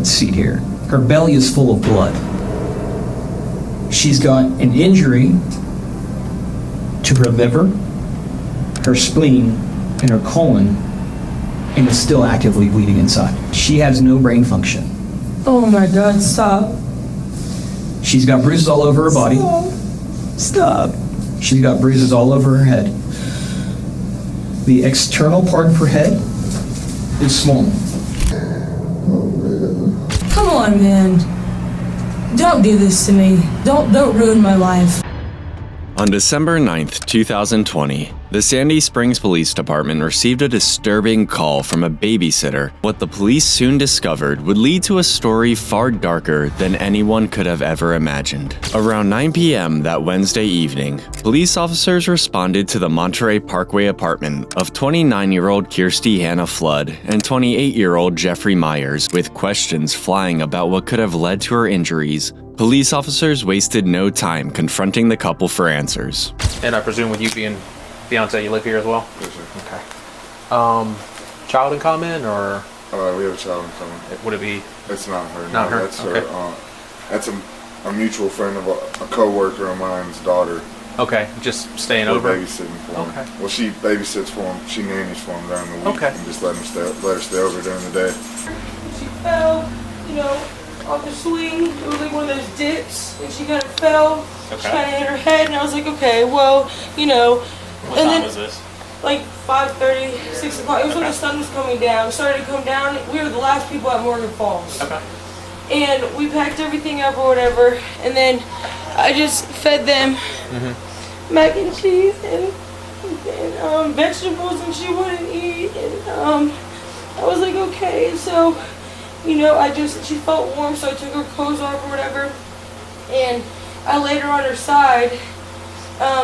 let's see here. Her belly is full of blood. She's got an injury to her liver, her spleen, and her colon, and is still actively bleeding inside. She has no brain function. Oh my God, stop. She's got bruises all over her body. Stop. She's got bruises all over her head. The external part of her head is swollen. Come on, man. Don't do this to me. Don't ruin my life. On December 9th, 2020, the Sandy Springs Police Department received a disturbing call from a babysitter. What the police soon discovered would lead to a story far darker than anyone could have ever imagined. Around 9 p.m. that Wednesday evening, police officers responded to the Monterey Parkway apartment of 29-year-old Kirstie Hannah Flood and 28-year-old Jeffrey Meyers with questions flying about what could have led to her injuries. Police officers wasted no time confronting the couple for answers. And I presume with you being fiance, you live here as well? Yes, sir. Okay. Child in common, or? We have a child in common. Would it be? It's not her. Not her? That's okay. her. That's a mutual friend of a co-worker of mine's daughter. Okay, just staying We're over? babysitting for him. Okay. Well, she babysits for him. She nannies for him during the week. Okay. And just let her stay over during the day. She fell, off the swing. It was like one of those dips, and she kind of fell. Okay. She kind of hit her head, and I was like, okay, well, What and time then, was this? like 5:30, 6 o'clock. It was when the sun was coming down. It started to come down. We were the last people at Morgan Falls. Okay. And we packed everything up or whatever, and then I just fed them mac and cheese and vegetables, and she wouldn't eat. And I was like, okay, so she felt warm, so I took her clothes off or whatever, and I laid her on her side.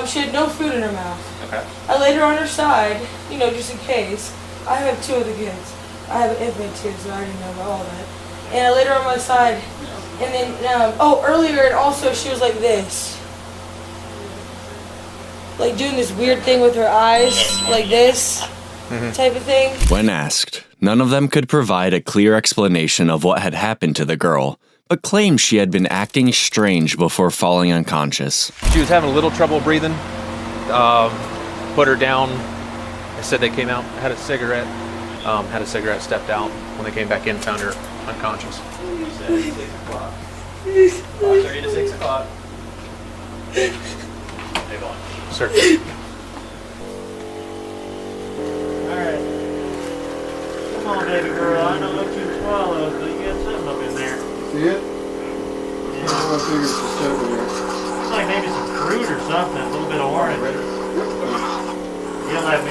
She had no food in her mouth. Okay. I laid her on her side, just in case. I have two other kids. I have an infant too, so I already know about all that. And I laid her on my side, and then, earlier, and also she was like this. Like doing this weird thing with her eyes, like this type of thing. When asked, none of them could provide a clear explanation of what had happened to the girl, but claimed she had been acting strange before falling unconscious. She was having a little trouble breathing. Put her down. They said they came out, had a cigarette, stepped out. When they came back in, found her unconscious. 6 o'clock. 5:30 to 6 o'clock. Sir. Alright. Come on, baby girl. I know what you swallowed, but you got something up in there. See it? Yeah. I figured it's just over there. Looks like maybe some fruit or something. A little bit of orange. You'll let me.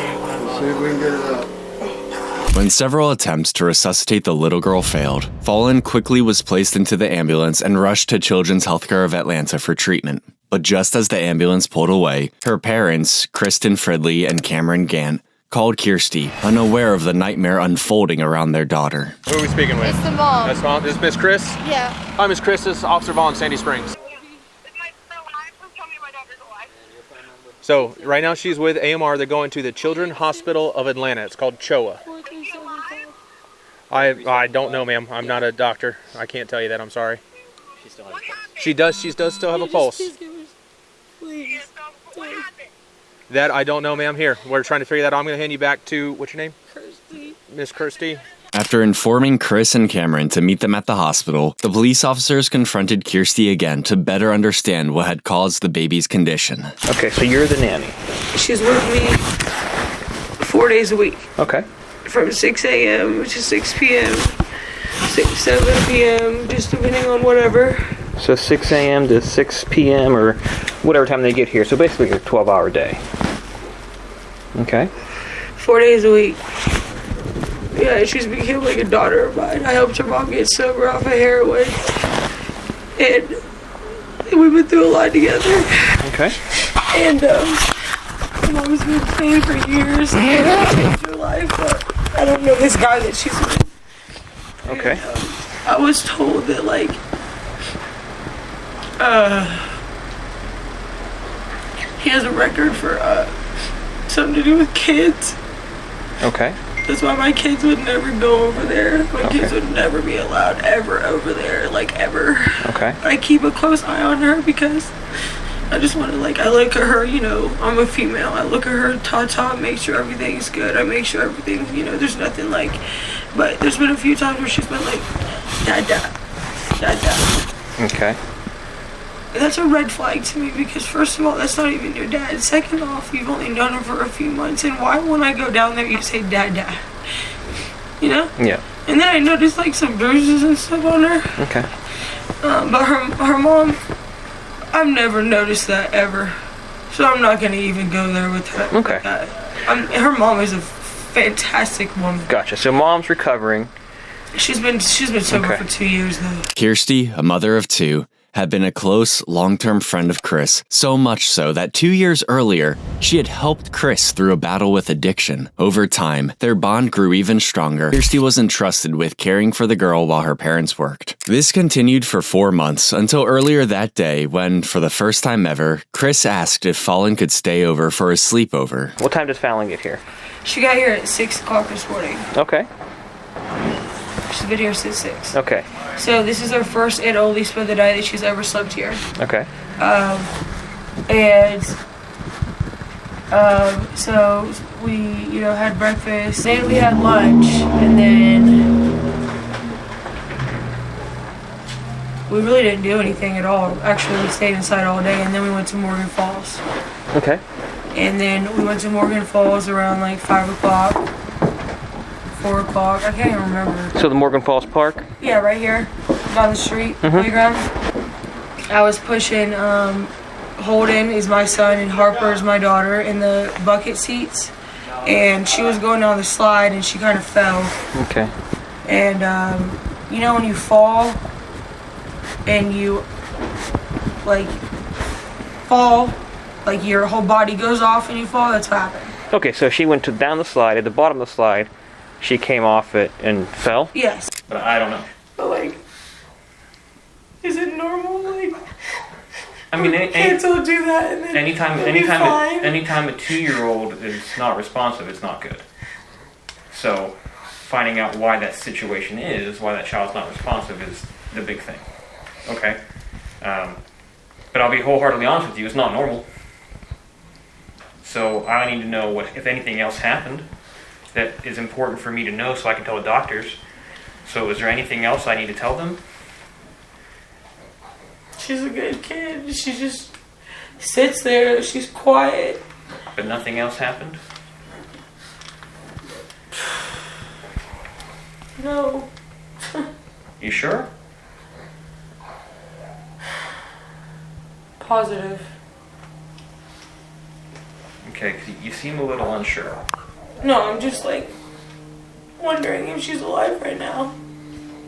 See if we can get it out. When several attempts to resuscitate the little girl failed, Fallon quickly was placed into the ambulance and rushed to Children's Healthcare of Atlanta for treatment. But just as the ambulance pulled away, her parents, Kristen Fridley and Cameron Gant, called Kirstie, unaware of the nightmare unfolding around their daughter. Who are we speaking with? It's the mom. That's mom. This is Miss Chris? Yeah. Hi, Miss Chris. This is Officer Vaughn, Sandy Springs. So, right now she's with AMR. They're going to the Children's Hospital of Atlanta. It's called CHOA. I don't know, ma'am. I'm not a doctor. I can't tell you that. I'm sorry. She still has a pulse. She does still have a pulse. Please. That I don't know, ma'am. Here, we're trying to figure that out. I'm going to hand you back to, what's your name? Kirstie. Miss Kirstie. After informing Chris and Cameron to meet them at the hospital, the police officers confronted Kirstie again to better understand what had caused the baby's condition. Okay, so you're the nanny. She's with me 4 days a week. Okay. From 6 a.m. to 6 p.m. 7 p.m. just depending on whatever. So 6 a.m. to 6 p.m. or whatever time they get here. So basically a 12-hour day. Okay. 4 days a week. Yeah, she's become like a daughter of mine. I helped her mom get sober off of heroin. And we've been through a lot together. Okay. And my mom's been clean for years and changed her life, but I don't know this guy that she's with. Okay. And, I was told that he has a record for something to do with kids. Okay. That's why my kids would never go over there. My kids would never be allowed ever over there, like ever. Okay. I keep a close eye on her because I just want to, like, I look at her, you know, I'm a female. I look at her, make sure everything's good. I make sure everything, you know, there's nothing like, but there's been a few times where she's been like, dada. Okay. That's a red flag to me because first of all, that's not even your dad. Second off, you've only known him for a few months, and why when I go down there you say dada? You know? Yeah. And then I noticed like some bruises and stuff on her. Okay. But her mom, I've never noticed that ever, so I'm not gonna even go there with that. Okay. With that. Her mom is a fantastic woman. Gotcha. So mom's recovering. She's been sober for 2 years though. Kirstie, a mother of two, had been a close, long-term friend of Chris, so much so that 2 years earlier, she had helped Chris through a battle with addiction. Over time, their bond grew even stronger. Kirstie was entrusted with caring for the girl while her parents worked. This continued for 4 months, until earlier that day when, for the first time ever, Chris asked if Fallon could stay over for a sleepover. What time does Fallon get here? She got here at 6 o'clock this morning. Okay. She's been here since 6. Okay. So this is her first and only spend the night that she's ever slept here. Okay. So we, you know, had breakfast. Then we had lunch, and then we really didn't do anything at all. Actually, we stayed inside all day, and then we went to Morgan Falls. Okay. And then we went to Morgan Falls around like 5 o'clock, 4 o'clock. I can't even remember. So the Morgan Falls Park? Yeah, right here, down the street, playground. I was pushing, Holden is my son and Harper is my daughter in the bucket seats. And she was going down the slide and she kind of fell. Okay. And, you know when you fall and you, like, fall, like your whole body goes off and you fall, that's what happened. Okay, so she went down the slide, at the bottom of the slide, she came off it and fell? Yes. But I don't know. But, like, is it normal? Like, I mean, kids will do that and then anytime a 2-year-old is not responsive, it's not good. So, finding out why that situation is, why that child's not responsive, is the big thing. Okay? But I'll be wholeheartedly honest with you, it's not normal. So I need to know what, if anything else happened that is important for me to know so I can tell the doctors. So is there anything else I need to tell them? She's a good kid. She just sits there. She's quiet. But nothing else happened? No. You sure? Positive. Okay, 'cause you seem a little unsure. No, I'm just like wondering if she's alive right now.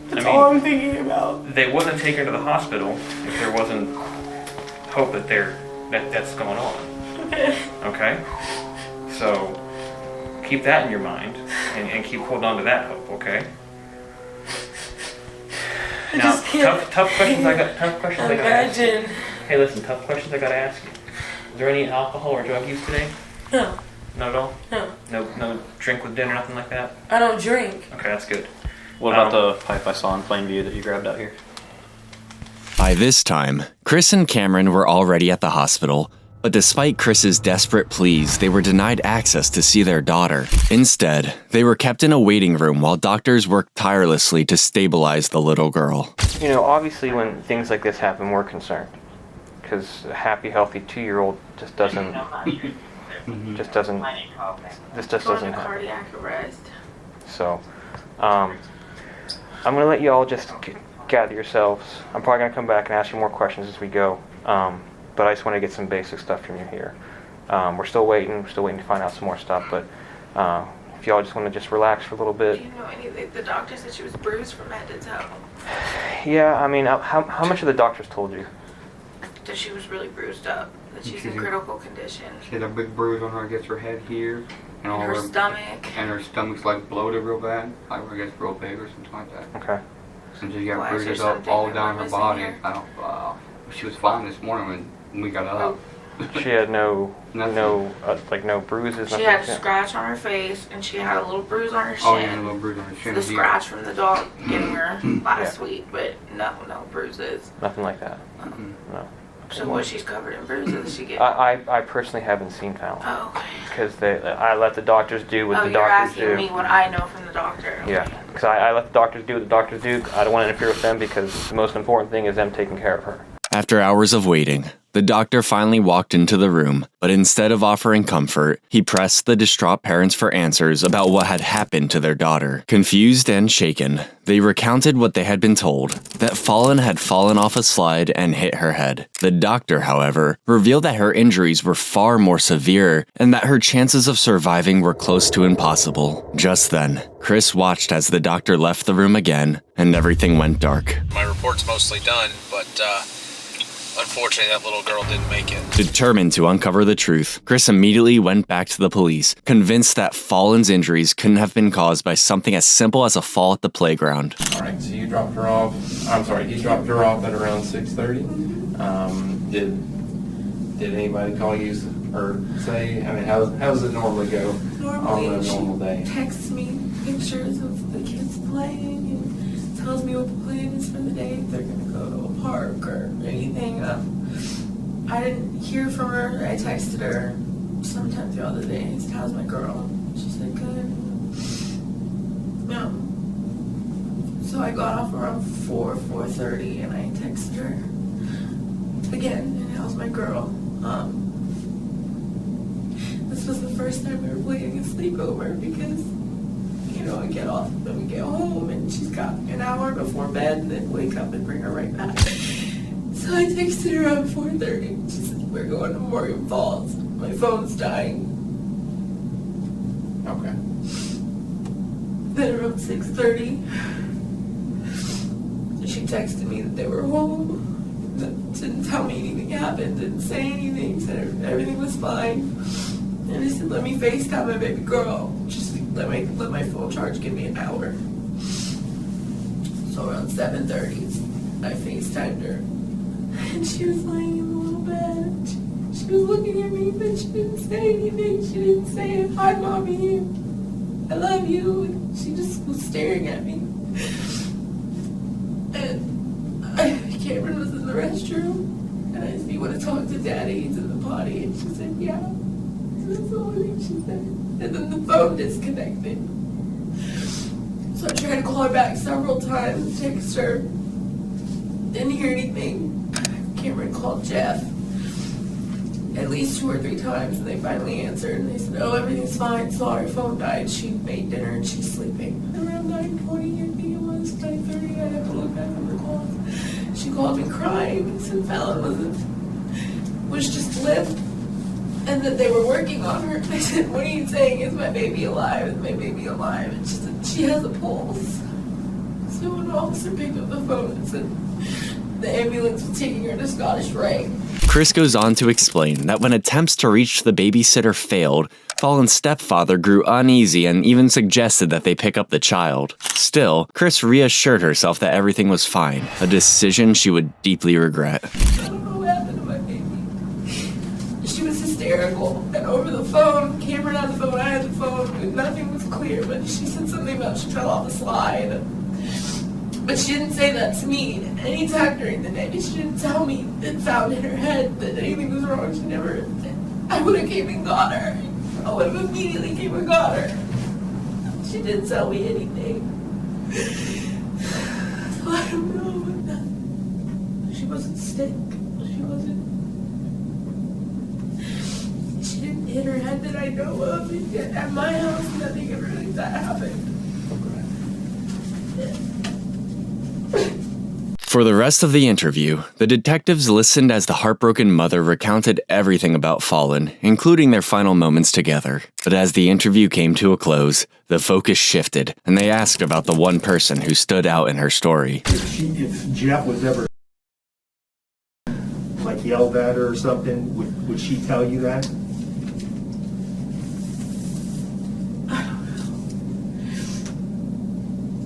That's I mean, all I'm thinking about. They wouldn't take her to the hospital if there wasn't hope that that's going on. Okay. Okay? So keep that in your mind and keep holding on to that hope, okay? I Now, just can't tough questions I got to ask you. imagine. Hey, listen, tough questions I got to ask you. Is there any alcohol or drug use today? No. Not at all? No. No drink with dinner, nothing like that? I don't drink. Okay, that's good. What about the pipe I saw in plain view that you grabbed out here? By this time, Chris and Cameron were already at the hospital, but despite Chris's desperate pleas, they were denied access to see their daughter. Instead, they were kept in a waiting room while doctors worked tirelessly to stabilize the little girl. You know, obviously when things like this happen, we're concerned. Because a happy, healthy 2-year-old just doesn't happen. Cardiac arrest. So, I'm going to let you all just gather yourselves. I'm probably going to come back and ask you more questions as we go. But I just want to get some basic stuff from you here. We're still waiting to find out some more stuff, but if y'all just want to just relax for a little bit. Do you know anything? The doctor said she was bruised from head to toe. Yeah, I mean, how much of the doctors told you? That she was really bruised up. That she's in critical condition. She had a big bruise on her, I guess her head here. And all Her stomach. And her stomach's like bloated real bad. I guess real big or something like that. Okay. And she got Why is there bruises up something all that down we're her missing body. here? She was fine this morning when we got up. She had no bruises. She had a scratch on her face, and she had a little bruise on her shin. Oh, yeah, a little bruise on her shin. The scratch from the dog getting her last week, but no bruises. Nothing like that. No. So what? She's covered in bruises. She get. I personally haven't seen Fallon. Oh, okay. Because I let the doctors do what the doctors do. You're asking me what I know from the doctor. Okay. Yeah, because I let the doctors do what the doctors do. I don't want to interfere with them because the most important thing is them taking care of her. After hours of waiting, the doctor finally walked into the room, but instead of offering comfort, he pressed the distraught parents for answers about what had happened to their daughter. Confused and shaken, they recounted what they had been told, that Fallon had fallen off a slide and hit her head. The doctor, however, revealed that her injuries were far more severe and that her chances of surviving were close to impossible. Just then, Chris watched as the doctor left the room again, and everything went dark. My report's mostly done, but unfortunately that little girl didn't make it. Determined to uncover the truth, Chris immediately went back to the police, convinced that Fallon's injuries couldn't have been caused by something as simple as a fall at the playground. Alright, so you dropped her off, he dropped her off at around 6:30. Did anybody call you or say, how does it normally go Normally, on a normal day? She texts me pictures of the kids playing and tells me what the plan is for the day. If they're gonna go to a park or anything. I didn't hear from her. I texted her sometime throughout the day. I said, "How's my girl?" She said, "Good." So I got off around 4:30, and I texted her again. And how's my girl? This was the first time we were planning a sleepover because, I get off and then we get home and she's got an hour before bed and then wake up and bring her right back. So I texted her around 4:30. She said, "We're going to Morgan Falls. My phone's dying." Okay. Then around 6:30, she texted me that they were home. Didn't tell me anything happened, didn't say anything, said everything was fine. And I said, "Let me FaceTime my baby girl." She said, let my phone charge, give me an hour. So around 7:30, I FaceTimed her. And she was laying in the little bed. She was looking at me, but she didn't say anything. She didn't say, "Hi, Mommy, I love you." She just was staring at me. And Cameron was in the restroom. And I said, "You want to talk to Daddy? He's in the potty." And she said, "Yeah." That's the only thing she said. And then the phone disconnected. So I tried to call her back several times, text her. Didn't hear anything. Cameron called Jeff at least 2 or 3 times, and they finally answered. And they said, "Oh, everything's fine. Sorry, phone died. She made dinner and she's sleeping." Around 9:20, I think it was 9:30. I have to look back on the calls. She called me crying and said Fallon was just limp. And that they were working on her. I said, "What are you saying? Is my baby alive? Is my baby alive?" And she said, "She has a pulse." So an officer picked up the phone and said the ambulance was taking her to Scottish Rite. Chris goes on to explain that when attempts to reach the babysitter failed, Fallon's stepfather grew uneasy and even suggested that they pick up the child. Still, Chris reassured herself that everything was fine, a decision she would deeply regret. I don't know what happened to my baby. She was hysterical, and over the phone, Cameron had the phone, I had the phone, and nothing was clear, but she said something about she fell off a slide. But she didn't say that to me any time during the day. She didn't tell me it found in her head that anything was wrong. She never, I would have came and got her. I would have immediately came and got her. She didn't tell me anything. So I don't know what that, she wasn't sick. She didn't hit her head that I know of. At my house, nothing ever like that happened. For the rest of the interview, the detectives listened as the heartbroken mother recounted everything about Fallon, including their final moments together. But as the interview came to a close, the focus shifted, and they asked about the one person who stood out in her story. If Jeff was ever yelled at her or something, would she tell you that? I don't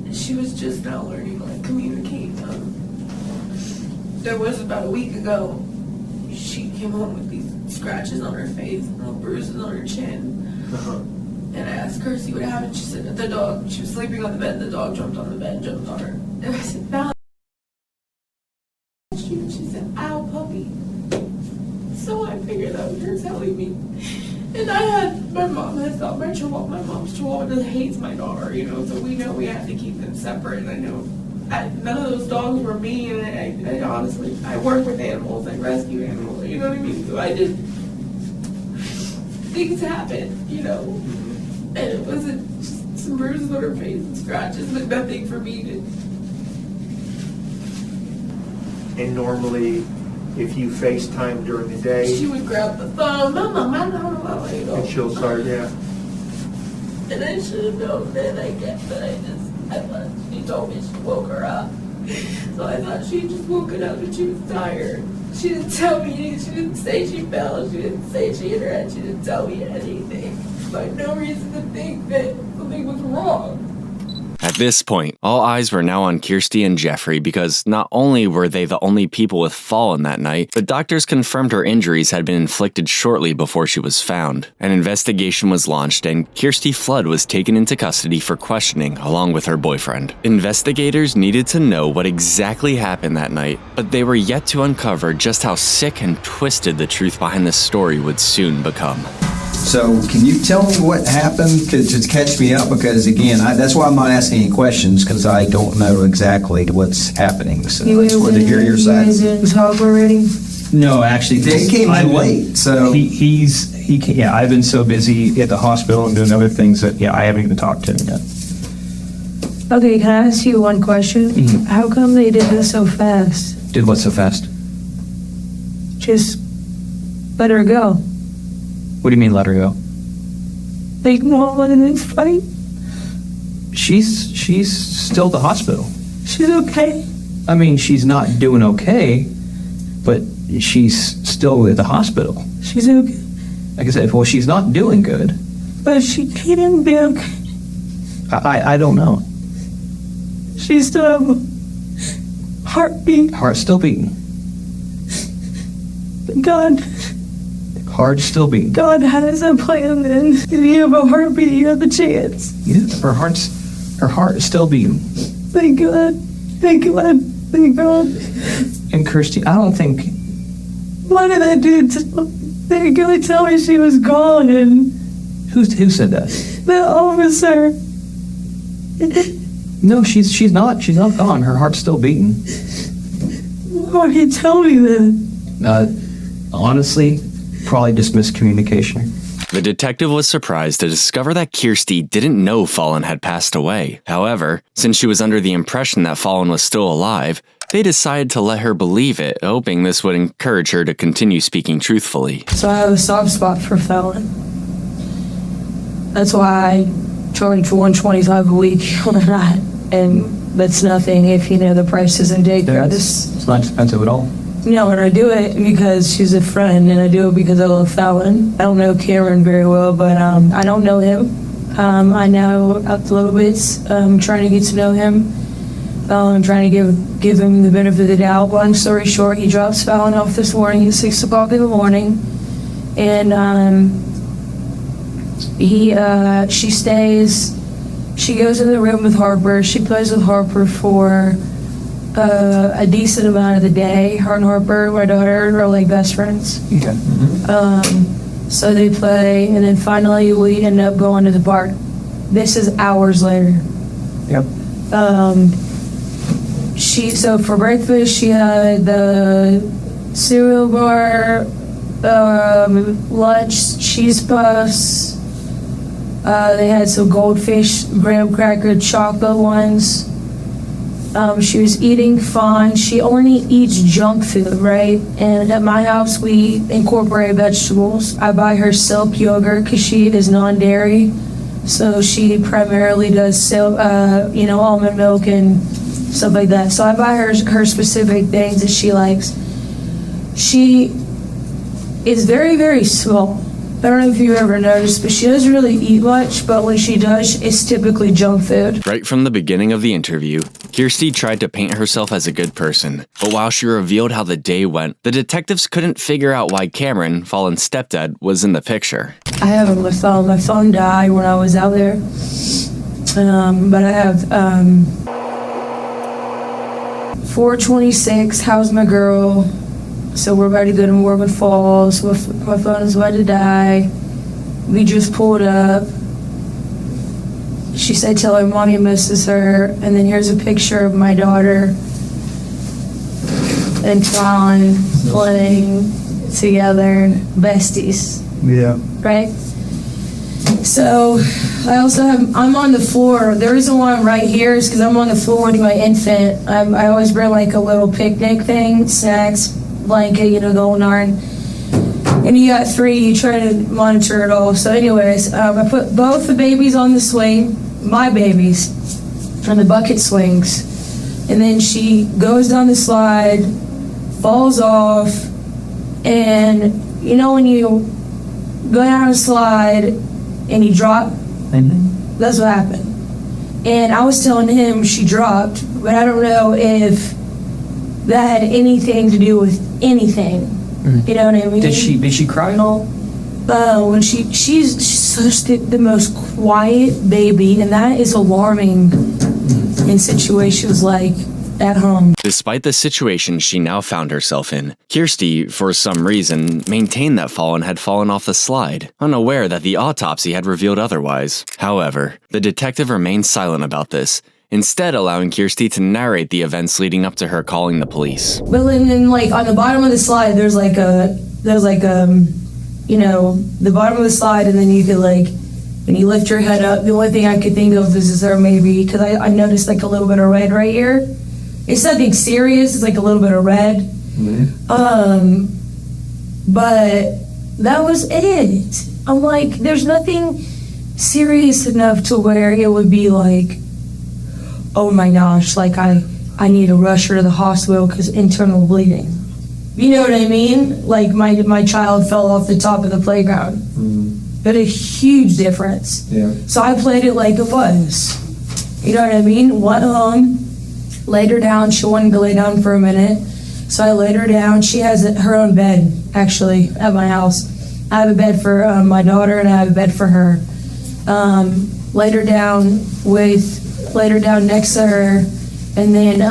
know. She was just now learning to communicate. There was about a week ago, she came home with these scratches on her face, little bruises on her chin. And I asked Kirstie what happened. She said that the dog, she was sleeping on the bed, the dog jumped on the bed and jumped on her. And I said, Fallon, she said, ow, puppy. So I figured that was her telling me. And my mom has got my chihuahua. My mom's chihuahua hates my daughter, you know, so we know we have to keep them separate. And I know none of those dogs were mean. And I honestly, I work with animals, I rescue animals, you know what I mean? So I just, things happen, you know. And it wasn't just some bruises on her face and scratches, but nothing for me to. And normally, if you FaceTime during the day, She would grab the phone, Mama, you know. and she'll start, yeah. And I should have known then, I guess, but I thought she told me she woke her up. So I thought she just woken up and she was tired. She didn't tell me, she didn't say she fell, she didn't say she hit her head, she didn't tell me anything. So I had no reason to think that something was wrong. At this point, all eyes were now on Kirstie and Jeffrey because not only were they the only people with Fallon that night, but doctors confirmed her injuries had been inflicted shortly before she was found. An investigation was launched and Kirstie Flood was taken into custody for questioning along with her boyfriend. Investigators needed to know what exactly happened that night, but they were yet to uncover just how sick and twisted the truth behind the story would soon become. So can you tell me what happened to catch me up? Because again, that's why I'm not asking any questions, because I don't know exactly what's happening. So I just wanted to hear your side. Talk already? No, actually, They came in late, so yeah, I've been so busy at the hospital and doing other things that, yeah, I haven't even talked to him yet. Okay, can I ask you one question? Mm-hmm. How come they did this so fast? Did what so fast? Just let her go. What do you mean let her go? They won't let it fight. She's still at the hospital. She's okay. I mean, she's not doing okay, but she's still at the hospital. She's okay. Like I said, well, she's not doing good. But she can't be okay. I don't know. She still have a heartbeat. Heart's still beating. God. Heart's still beating. God has a plan then. If you have a heartbeat, you have a chance. Yeah, her heart is still beating. Thank God. Thank God. Thank God. And Kirstie, I don't think. Why did that dude they really tell me she was gone? And Who said that? the officer. No, she's not. She's not gone. Her heart's still beating. Why did he tell me that? Honestly, probably just miscommunication. The detective was surprised to discover that Kirstie didn't know Fallon had passed away. However, since she was under the impression that Fallon was still alive, they decided to let her believe it, hoping this would encourage her to continue speaking truthfully. So I have a soft spot for Fallon. That's why I charge $125 a week on a night, and that's nothing if you know the price isn't daycare. It's not expensive at all. No, and I do it because she's a friend, and I do it because I love Fallon. I don't know Cameron very well, but I don't know him. I know a little bit. I'm trying to get to know him. I'm trying to give him the benefit of the doubt. Long story short, he drops Fallon off this morning at 6 o'clock in the morning, and she stays. She goes in the room with Harper. She plays with Harper for a decent amount of the day. Her and Harper, my daughter, are like best friends. Okay. So they play, and then finally we end up going to the park. This is hours later. Yep. So for breakfast she had the cereal bar, lunch, cheese puffs. They had some goldfish, graham cracker, chocolate ones. She was eating fine. She only eats junk food, right? And at my house, we incorporate vegetables. I buy her Silk yogurt because she is non-dairy. So she primarily does, almond milk and stuff like that. So I buy her specific things that she likes. She is very, very small. I don't know if you ever noticed, but she doesn't really eat much, but when she does, it's typically junk food. Right from the beginning of the interview, Kirstie tried to paint herself as a good person, but while she revealed how the day went, the detectives couldn't figure out why Cameron, Fallon's stepdad, was in the picture. I have my phone. My phone died when I was out there. But I have 426, how's my girl? So we're about to go to Morgan Falls. My phone is about to die. We just pulled up. She said, tell her mommy misses her. And then here's a picture of my daughter and Fallon playing together, besties. Yeah. Right? So I also have, I'm on the floor. The reason why I'm right here is because I'm on the floor with my infant. I always bring like a little picnic thing, snacks, blanket, you know, the whole nine. And you got 3, you try to monitor it all. So anyways, I put both the babies on the swing, my babies, on the bucket swings. And then she goes down the slide, falls off, and you know when you go down a slide and you drop? That's what happened. And I was telling him she dropped, but I don't know if that had anything to do with anything. You know what I mean? Did she cry at all? When she's such the most quiet baby, and that is alarming in situations like at home. Despite the situation she now found herself in, Kirstie, for some reason, maintained that Fallon had fallen off the slide, unaware that the autopsy had revealed otherwise. However, the detective remained silent about this, instead allowing Kirstie to narrate the events leading up to her calling the police. But then, like, on the bottom of the slide, there's like you know, the bottom of the slide, and then you could, like, when you lift your head up, the only thing I could think of is there maybe, because I noticed like a little bit of red right here. It's nothing serious, it's like a little bit of red. But that was it. I'm like, there's nothing serious enough to where it would be like, oh my gosh, like I need to rush her to the hospital because internal bleeding. You know what I mean? Like my child fell off the top of the playground. But a huge difference. Yeah. So I played it like it was. You know what I mean? Went home, laid her down. She wanted to lay down for a minute. So I laid her down. She has her own bed, actually, at my house. I have a bed for my daughter, and I have a bed for her. Laid her down next to her, and then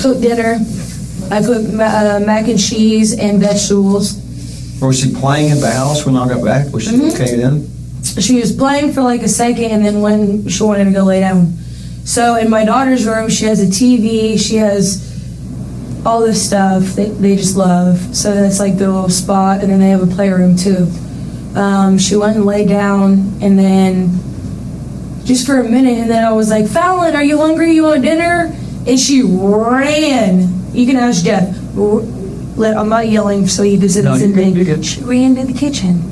cooked dinner. I put mac and cheese and vegetables. Was she playing at the house when I got back? Was she okay then? She was playing for like a second, and then when she wanted to go lay down. So in my daughter's room, she has a TV, she has all this stuff they just love. So that's like the little spot, and then they have a playroom too. She went and laid down, and then just for a minute, and then I was like, Fallon, are you hungry? You want dinner? And she ran. You can ask Jeff. I'm not yelling so he doesn't think. She ran to the kitchen.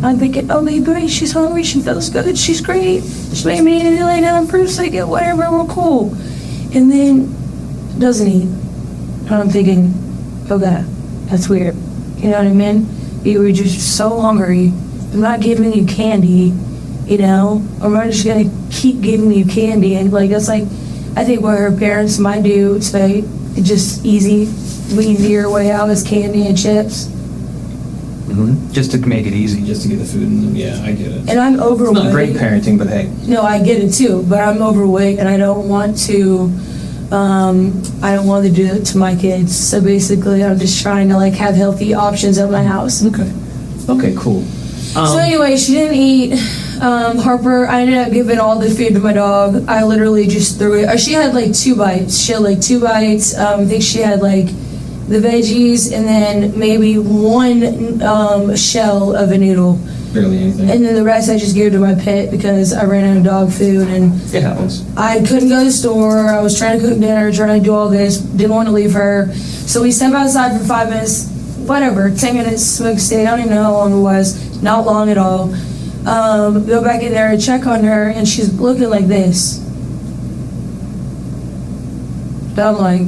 I'm thinking, oh, baby, she's hungry, she feels good, she's great. She made me lay down for a second, whatever, we're cool. And then doesn't eat. And I'm thinking, okay, that's weird. You know what I mean? You were just so hungry. I'm not giving you candy, you know? I'm not just gonna keep giving you candy. And like, that's like, I think what her parents might do, say, it's just easy. Your way out is candy and chips. Just to make it easy, just to get the food in them. Yeah, I get it. And I'm overweight. It's not great parenting, but hey. No, I get it too, but I'm overweight and I don't want to do it to my kids. So basically I'm just trying to like have healthy options at my house. Okay, cool. So anyway, she didn't eat. Harper, I ended up giving all the food to my dog. I literally just threw it. She had like 2 bites. I think she had like the veggies and then maybe 1 shell of a noodle. Barely anything. And then the rest I just gave to my pet because I ran out of dog food and it happens. I couldn't go to the store. I was trying to cook dinner, trying to do all this. Didn't want to leave her. So we stepped outside for 5 minutes, whatever, 10 minutes, smoke stay. I don't even know how long it was. Not long at all. Go back in there and check on her and she's looking like this. So I'm like,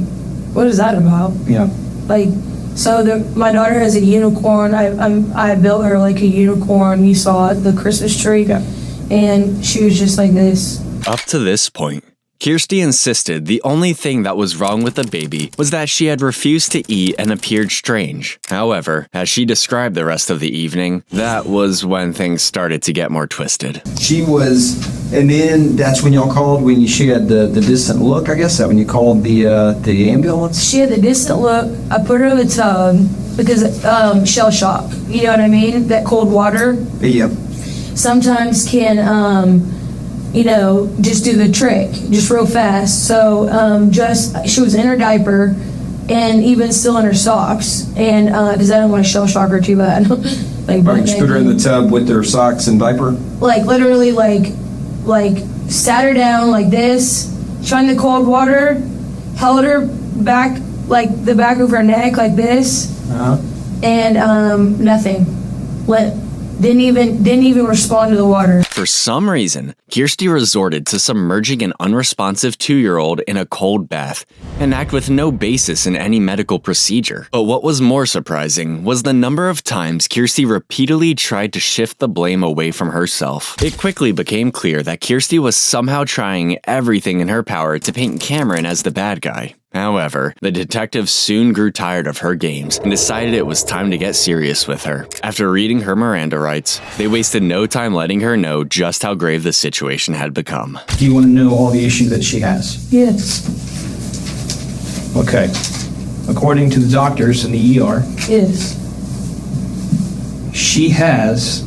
what is that about? Yeah. Like, so my daughter has a unicorn. I built her like a unicorn. You saw it, the Christmas tree. Yeah. And she was just like this. Up to this point, Kirstie insisted the only thing that was wrong with the baby was that she had refused to eat and appeared strange. However, as she described the rest of the evening, that was when things started to get more twisted. She was, and then that's when y'all called, when she had the distant look, I guess, that when you called the ambulance? She had the distant look. I put her in the tub because shell shock. You know what I mean? That cold water. Yeah. Sometimes can, just do the trick, just real fast. So she was in her diaper and even still in her socks. And because I didn't want to shell shock her too bad. Like, just put her in the tub with her socks and diaper? Like literally like sat her down like this, shined the cold water, held her back, like the back of her neck like this, and nothing. Didn't even respond to the water. For some reason, Kirstie resorted to submerging an unresponsive 2-year-old in a cold bath, an act with no basis in any medical procedure. But what was more surprising was the number of times Kirstie repeatedly tried to shift the blame away from herself. It quickly became clear that Kirstie was somehow trying everything in her power to paint Cameron as the bad guy. However, the detectives soon grew tired of her games and decided it was time to get serious with her. After reading her Miranda rights, they wasted no time letting her know just how grave the situation had become. Do you want to know all the issues that she has? Yes. Okay. According to the doctors in the ER, Yes. she has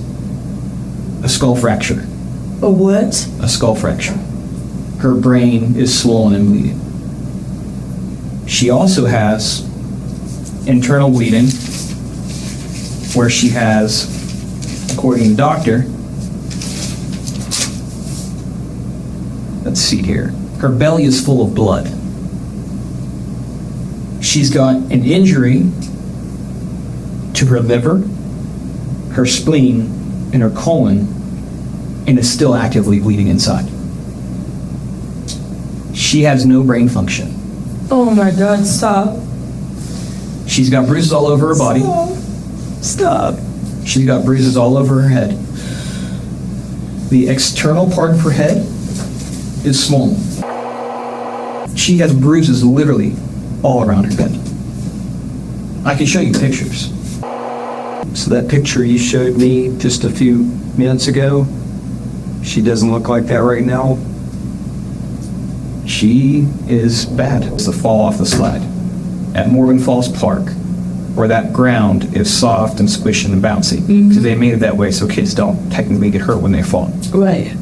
a skull fracture. A what? A skull fracture. Her brain is swollen and bleeding. She also has internal bleeding, where she has, according to the doctor, let's see here, her belly is full of blood. She's got an injury to her liver, her spleen, and her colon, and is still actively bleeding inside. She has no brain function. Oh my God, stop. She's got bruises all over her body. Stop. She's got bruises all over her head. The external part of her head is swollen. She has bruises literally all around her head. I can show you pictures. So that picture you showed me just a few minutes ago, she doesn't look like that right now. She is bad. It's the fall off the slide at Morgan Falls Park, where that ground is soft and squishy and bouncy. Because they made it that way so kids don't technically get hurt when they fall. Right.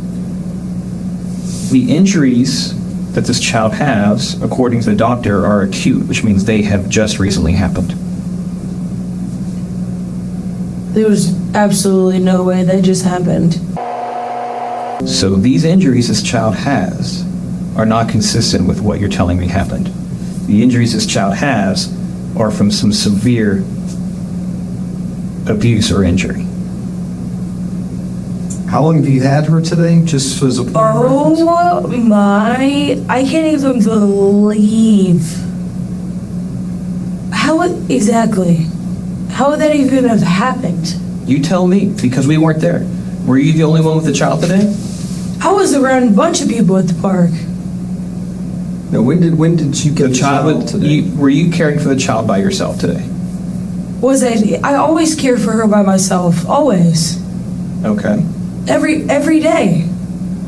The injuries that this child has, according to the doctor, are acute, which means they have just recently happened. There was absolutely no way that just happened. So these injuries this child has are not consistent with what you're telling me happened. The injuries this child has are from some severe abuse or injury. How long have you had her today? Just as a Oh my, I can't even believe. How exactly? How would that even have happened? You tell me, because we weren't there. Were you the only one with the child today? I was around a bunch of people at the park. No, when did you get the child today? Were you caring for the child by yourself today? I always care for her by myself, always. Okay. Every day.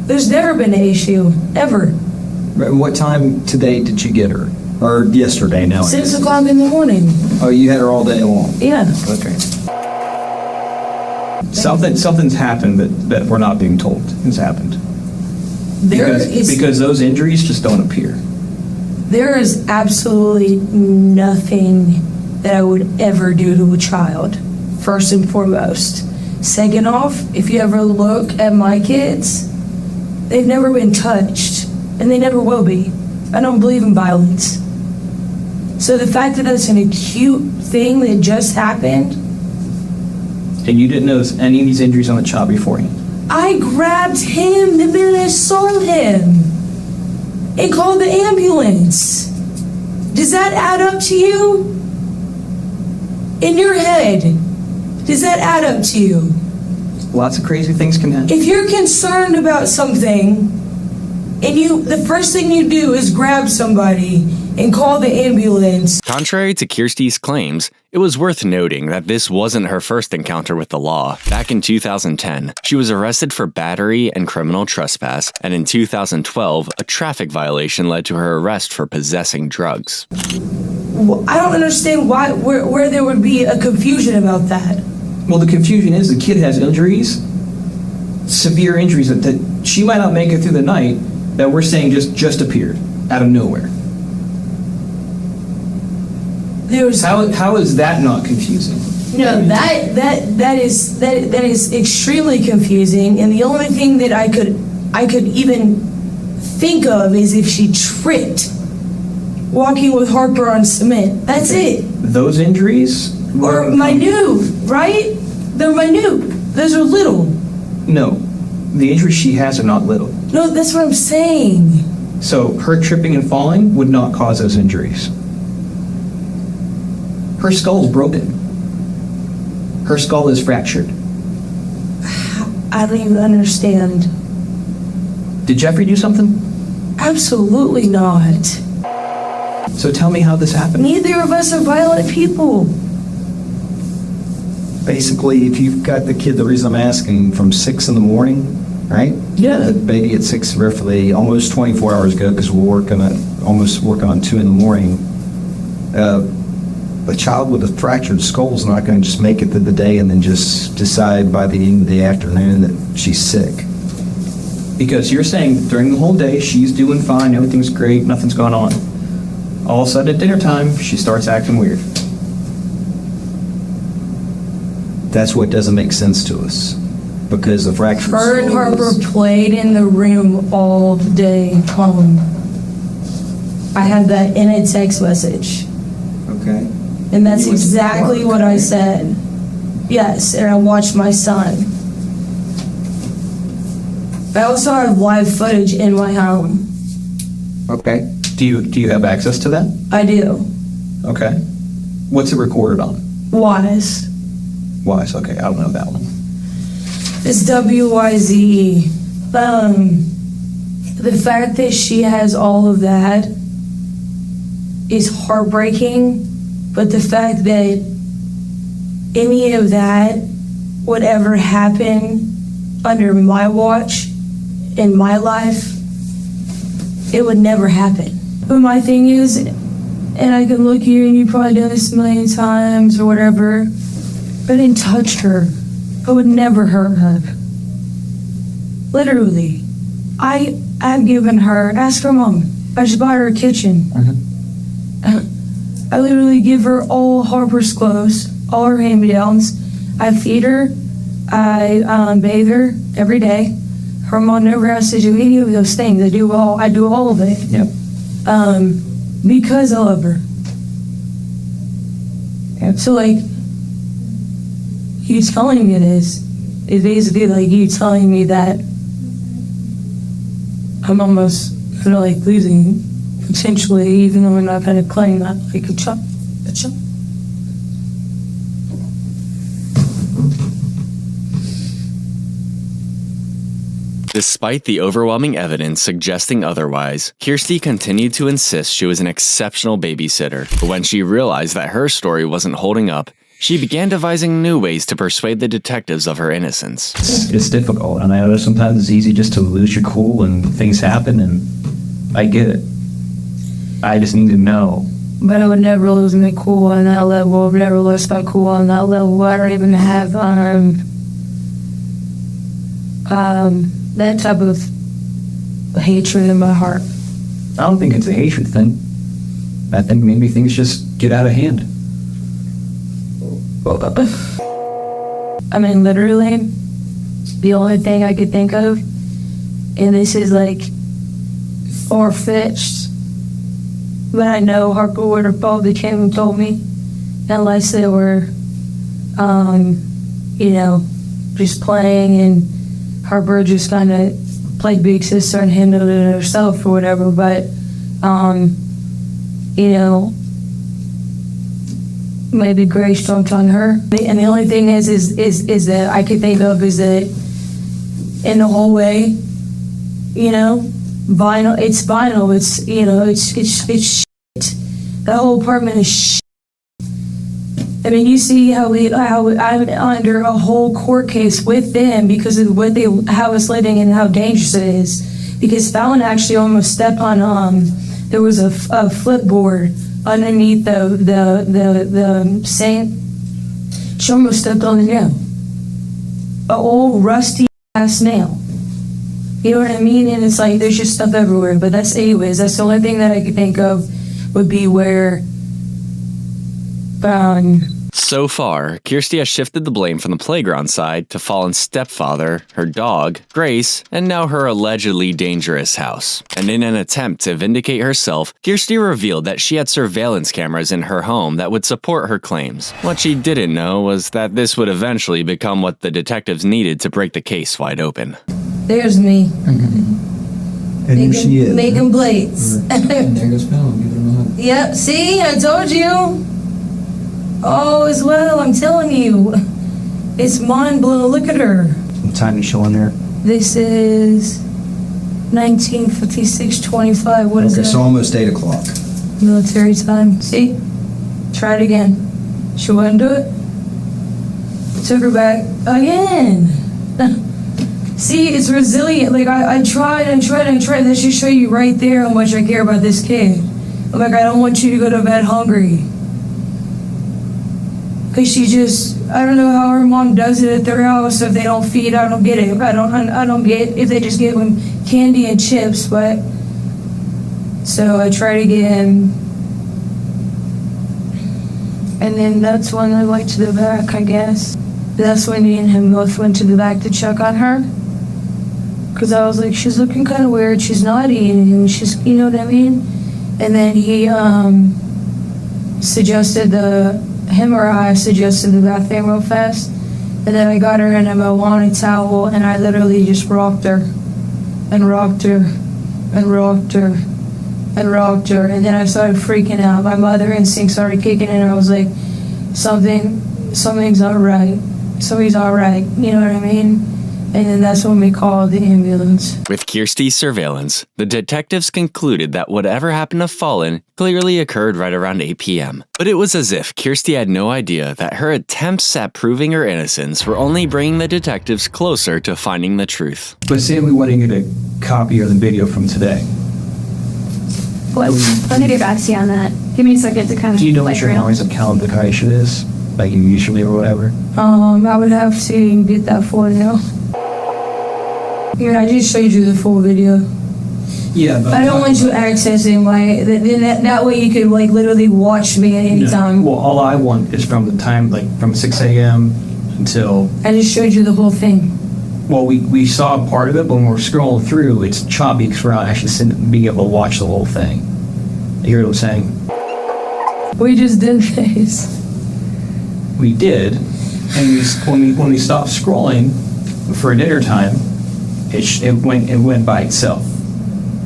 There's never been an issue, ever. What time today did you get her? Or yesterday now? 6 o'clock in the morning. Oh, you had her all day long? Yeah. Okay. Something's happened that we're not being told has happened. Because those injuries just don't appear. There is absolutely nothing that I would ever do to a child, first and foremost. Second off, if you ever look at my kids, they've never been touched, and they never will be. I don't believe in violence. So the fact that that's an acute thing that just happened. And you didn't notice any of these injuries on the child beforehand? I grabbed him the minute I saw him and called the ambulance. Does that add up to you? In your head, does that add up to you? Lots of crazy things can happen. If you're concerned about something And the first thing you do is grab somebody and call the ambulance. Contrary to Kirstie's claims, it was worth noting that this wasn't her first encounter with the law. Back in 2010, she was arrested for battery and criminal trespass, and in 2012, a traffic violation led to her arrest for possessing drugs. Well, I don't understand where there would be a confusion about that. Well, the confusion is the kid has injuries, severe injuries that she might not make it through the night, that we're saying just appeared out of nowhere. How is that not confusing? No, that is extremely confusing, and the only thing that I could even think of is if she tripped walking with Harper on cement. That's it. Those injuries are minute, right? They're minute. Those are little. No, the injuries she has are not little. No, that's what I'm saying. So her tripping and falling would not cause those injuries. Her skull's broken. Her skull is fractured. I don't even understand. Did Jeffrey do something? Absolutely not. So tell me how this happened. Neither of us are violent people. Basically, if you've got the kid, the reason I'm asking, from 6 in the morning, right? Yeah. The baby at 6 roughly, almost 24 hours ago, because we're almost working on 2 in the morning. A child with a fractured skull is not going to just make it through the day and then just decide by the end of the afternoon that she's sick. Because you're saying during the whole day, she's doing fine, everything's great, nothing's going on. All of a sudden at dinner time, she starts acting weird. That's what doesn't make sense to us. Because the fractured skull Her and Harper played in the room all day home. I had that in a text message. Okay. And that's exactly what I said. Yes, and I watched my son. I also have live footage in my home. Okay. Do you have access to that? I do. Okay. What's it recorded on? Wise. Wise, okay, I don't know that one. It's WYZE. The fact that she has all of that is heartbreaking, but the fact that any of that would ever happen under my watch in my life, it would never happen. But my thing is, and I can look at you and you probably done this a million times or whatever, I didn't touch her. I would never hurt her. Literally. I've given her, ask her mom, I just bought her a kitchen. I literally give her all Harper's clothes, all her hand-me-downs. I feed her, I bathe her every day. Her mom never has to do any of those things. I do all of it. Yep. Because I love her. Yep. So like, you telling me this is basically like you telling me that I'm almost gonna like losing potentially, even though we're not gonna claim that like a chop. Despite the overwhelming evidence suggesting otherwise, Kirstie continued to insist she was an exceptional babysitter. But when she realized that her story wasn't holding up, she began devising new ways to persuade the detectives of her innocence. It's difficult, and I know sometimes it's easy just to lose your cool and things happen, and I get it. I just need to know. But I would never lose my cool on that level. I would never lose my cool on that level. I don't even have that type of hatred in my heart. I don't think it's a hatred thing. I think maybe things just get out of hand. I mean, literally, the only thing I could think of, and this is like far-fetched, but I know Harper would have probably came and told me, unless they were, just playing and Harper just kind of played big sister and handled it herself or whatever, but, maybe Grace jumped on her. And the only thing is that I could think of is that in the hallway, vinyl. It's vinyl. It's, you know, it's shit. The whole apartment is shit. I mean, you see how I'm under a whole court case with them because of how it's living and how dangerous it is. Because Fallon actually almost stepped on, there was a flipboard underneath the sink. She almost stepped on the nail. An old rusty ass nail. You know what I mean? And it's like, there's just stuff everywhere. But that's the only thing that I could think of would be where, So far, Kirstie has shifted the blame from the playground side to Fallon's stepfather, her dog, Grace, and now her allegedly dangerous house. And in an attempt to vindicate herself, Kirstie revealed that she had surveillance cameras in her home that would support her claims. What she didn't know was that this would eventually become what the detectives needed to break the case wide open. There's me. And here she is. Making plates. And there goes Fallon, give her a hug. Yep, see, I told you. Oh, as well, I'm telling you. It's mind-blowing. Look at her. What time you showing there? This is 1956-25. What is Okay, that? so almost 8 o'clock. Military time. See? Try it again. She wouldn't do it. Took her back again. See, it's resilient. Like, I tried. That should show you right there how much I care about this kid. I'm like, I don't want you to go to bed hungry. Because she just, I don't know how her mom does it at their house. If they don't feed, I don't get it. I don't get if they just give them candy and chips, but. So I tried again. And then that's when I went to the back, I guess. That's when me and him both went to the back to check on her. Because I was like, she's looking kind of weird. She's not eating. She's, you know what I mean? And then I suggested the bathroom real fast. And then I got her in a Moana towel and I literally just rocked her. And rocked her. And rocked her. And rocked her. And then I started freaking out. My mother instinct started kicking in. I was like, something's not right. Something's all right. You know what I mean? And then that's when we called the ambulance. With Kirstie's surveillance, the detectives concluded that whatever happened to Fallon clearly occurred right around 8 p.m. But it was as if Kirstie had no idea that her attempts at proving her innocence were only bringing the detectives closer to finding the truth. But say we want to get a copy of the video from today. Let me get back to you on that. Give me a second to kind of. Do you know what your noise of calendar is? Like you usually or whatever? I would have to get that for you. Here, I just showed you the full video. Yeah, but I don't want you accessing that way you could like literally watch me at any time. Well, all I want is from the time, like from 6 a.m. until... I just showed you the whole thing. Well, we saw part of it, but when we're scrolling through, it's choppy because we're not actually being able to watch the whole thing. You hear what I'm saying? We just did this. We did, and when we stopped scrolling for dinner time, it went by itself,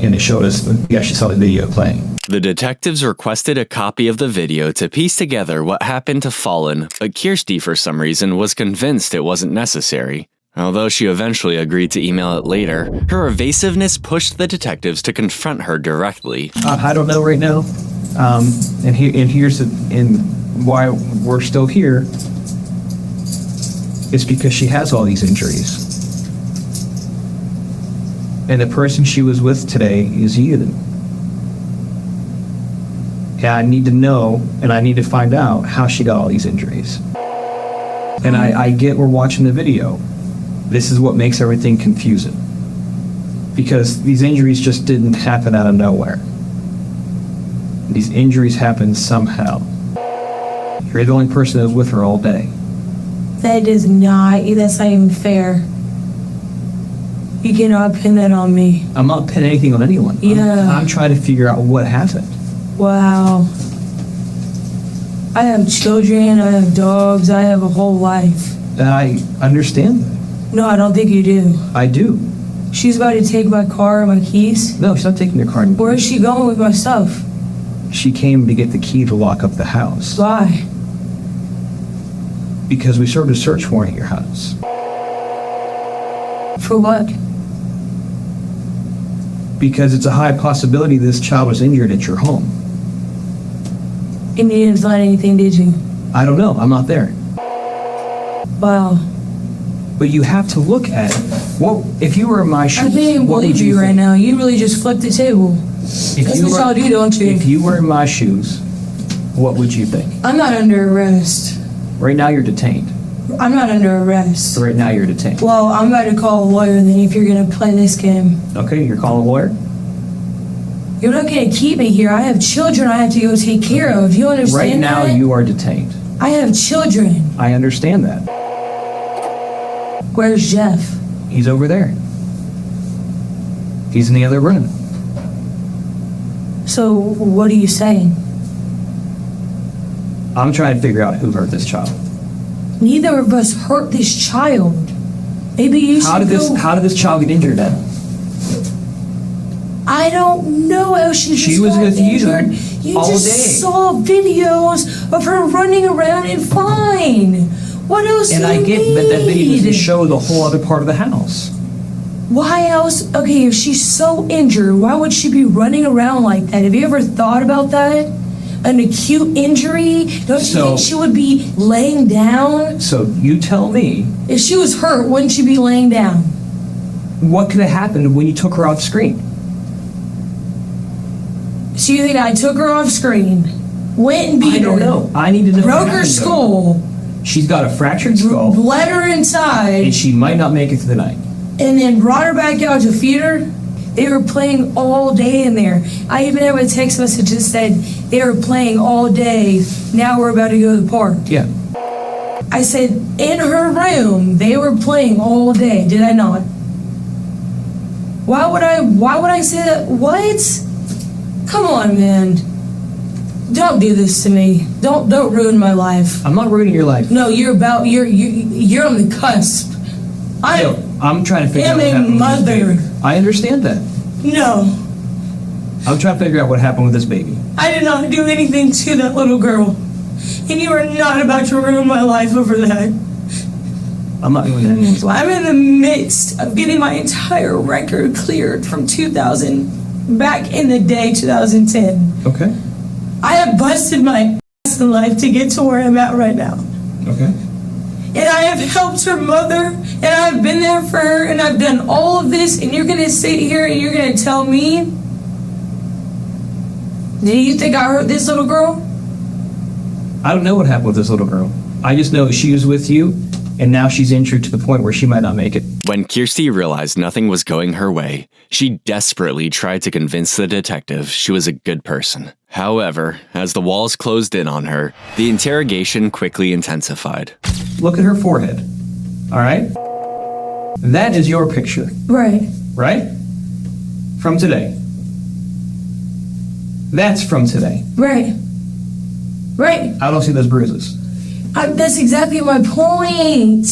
and it showed us. We actually saw the video playing. The detectives requested a copy of the video to piece together what happened to Fallon, but Kirstie, for some reason, was convinced it wasn't necessary. Although she eventually agreed to email it later, her evasiveness pushed the detectives to confront her directly. I don't know right now, and here's why we're still here. It's because she has all these injuries. And the person she was with today is you. And I need to know, and I need to find out how she got all these injuries. And I get we're watching the video. This is what makes everything confusing. Because these injuries just didn't happen out of nowhere. These injuries happened somehow. You're the only person that was with her all day. That's not even fair. You cannot pin that on me. I'm not pinning anything on anyone. Yeah. I'm trying to figure out what happened. Wow. I have children, I have dogs, I have a whole life. And I understand that. No, I don't think you do. I do. She's about to take my car and my keys. No, she's not taking your car. Where is she going with my stuff? She came to get the key to lock up the house. Why? Because we served a search warrant at your house. For what? Because it's a high possibility this child was injured at your home. And you didn't find anything, did you? I don't know. I'm not there. Wow. But you have to look at it. What if you were in my shoes? I can't what would believe you right think? now. You really just flipped the table. That's what y'all do, don't you? If you were in my shoes, what would you think? I'm not under arrest. Right now you're detained. I'm not under arrest. Right now you're detained. Well, I'm about to call a lawyer then if you're going to play this game. Okay, you're calling a lawyer? You're not going to keep me here. I have children I have to go take care of. You understand Right now that? you are detained. I have children. I understand that. Where's Jeff? He's over there. He's in the other room. So, what are you saying? I'm trying to figure out who hurt this child. Neither of us hurt this child. Maybe you should How did this child get injured then? I don't know how she was with you You all just day. saw videos of her running around and fine. What else And do you I get need? that that video doesn't show the whole other part of the house. Why else? Okay, if she's so injured, why would she be running around like that? Have you ever thought about that? An acute injury? Don't you think she would be laying down? So you tell me, If she was hurt, wouldn't she be laying down? what could have happened when you took her off screen? So you think I took her off screen, went and beat her? I don't know. I need to know. Broke her skull. She's got a fractured skull. Bled her inside. And she might not make it through the night. And then brought her back out to feed her. They were playing all day in there. I even have a text message that said they were playing all day. Now we're about to go to the park. Yeah. I said in her room they were playing all day. Did I not? Why would I say that? What? Come on, man. Don't do this to me. Don't ruin my life. I'm not ruining your life. No, you're on the cusp. I'm trying to figure out am what a happened. mother. I understand that. No, I'm trying to figure out what happened with this baby. I did not do anything to that little girl. And you are not about to ruin my life over that. I'm not doing that. I'm in the midst of getting my entire record cleared from 2000, back in the day, 2010. Okay. I have busted my ass in life to get to where I'm at right now. Okay. And I have helped her mother, and I've been there for her, and I've done all of this, and you're gonna sit here and you're gonna tell me, do you think I hurt this little girl? I don't know what happened with this little girl. I just know she was with you, and now she's injured to the point where she might not make it. When Kirstie realized nothing was going her way, she desperately tried to convince the detective she was a good person. However, as the walls closed in on her, the interrogation quickly intensified. Look at her forehead. All right? That is your picture. Right. Right? From today. That's from today. Right. Right. I don't see those bruises. That's exactly my point.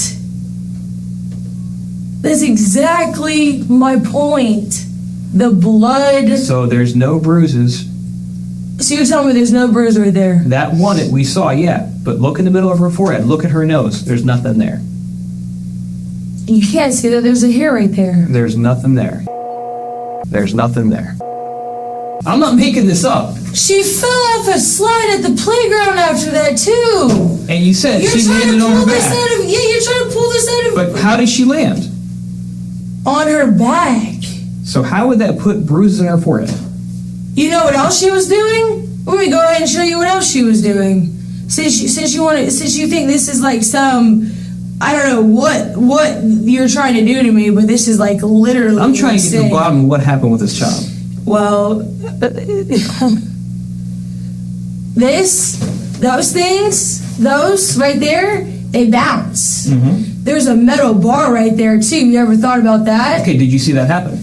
That's exactly my point. The blood. So there's no bruises. So you're telling me there's no bruise right there? That one we saw, yeah. But look in the middle of her forehead. Look at her nose. There's nothing there. You can't see that there's a hair right there. There's nothing there. There's nothing there. I'm not making this up. She fell off a slide at the playground after that too. And you said she landed on her back. You're trying to pull this out of. But how did she land? On her back. So how would that put bruises on her forehead? You know what else she was doing? Let me go ahead and show you what else she was doing. Since you think this is like some, I don't know what you're trying to do to me, but this is like literally. I'm trying to get to the bottom of what happened with this child. Well, those right there, they bounce. Mm-hmm. There's a metal bar right there too. You ever thought about that? Okay, did you see that happen?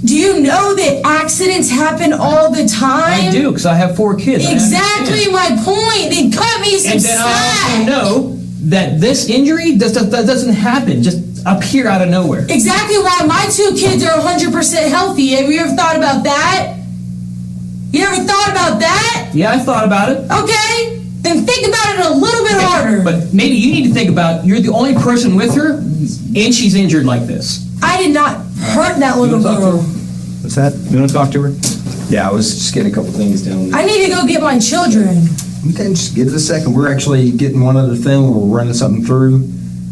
Do you know that accidents happen all the time? I do, because I have 4 kids. Exactly my point. Then cut me some slack. And then I also know that this injury that doesn't happen just appear out of nowhere. Exactly why my 2 kids are 100% healthy. Have you ever thought about that? You ever thought about that? Yeah, I thought about it. Okay, then think about it a little bit harder. But maybe you need to think about, you're the only person with her, and she's injured like this. I did not hurt that little girl. What's that? You want to talk to her? Yeah, I was just getting a couple things down. I need to go get my children. Okay, just give it a second. We're actually getting one other thing. We're running something through,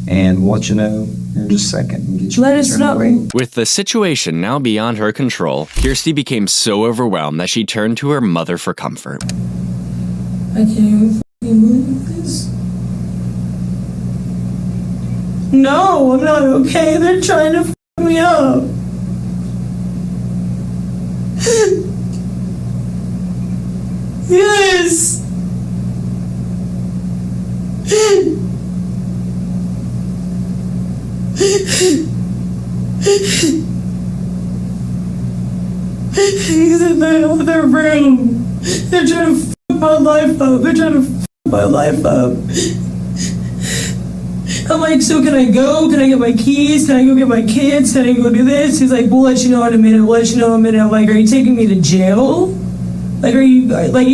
and we'll let you know in just a second. And get you Let us know. With the situation now beyond her control, Kirstie became so overwhelmed that she turned to her mother for comfort. I can't even believe this. No, I'm not okay. They're trying to f me up. Yes. He's in the other room. They're trying to f my life up. They're trying to f my life up. I'm like, so can I go? Can I get my keys? Can I go get my kids? Can I go do this? He's like, we'll let you know in a minute. We'll let you know in a minute. I'm like, are you taking me to jail? Like, are you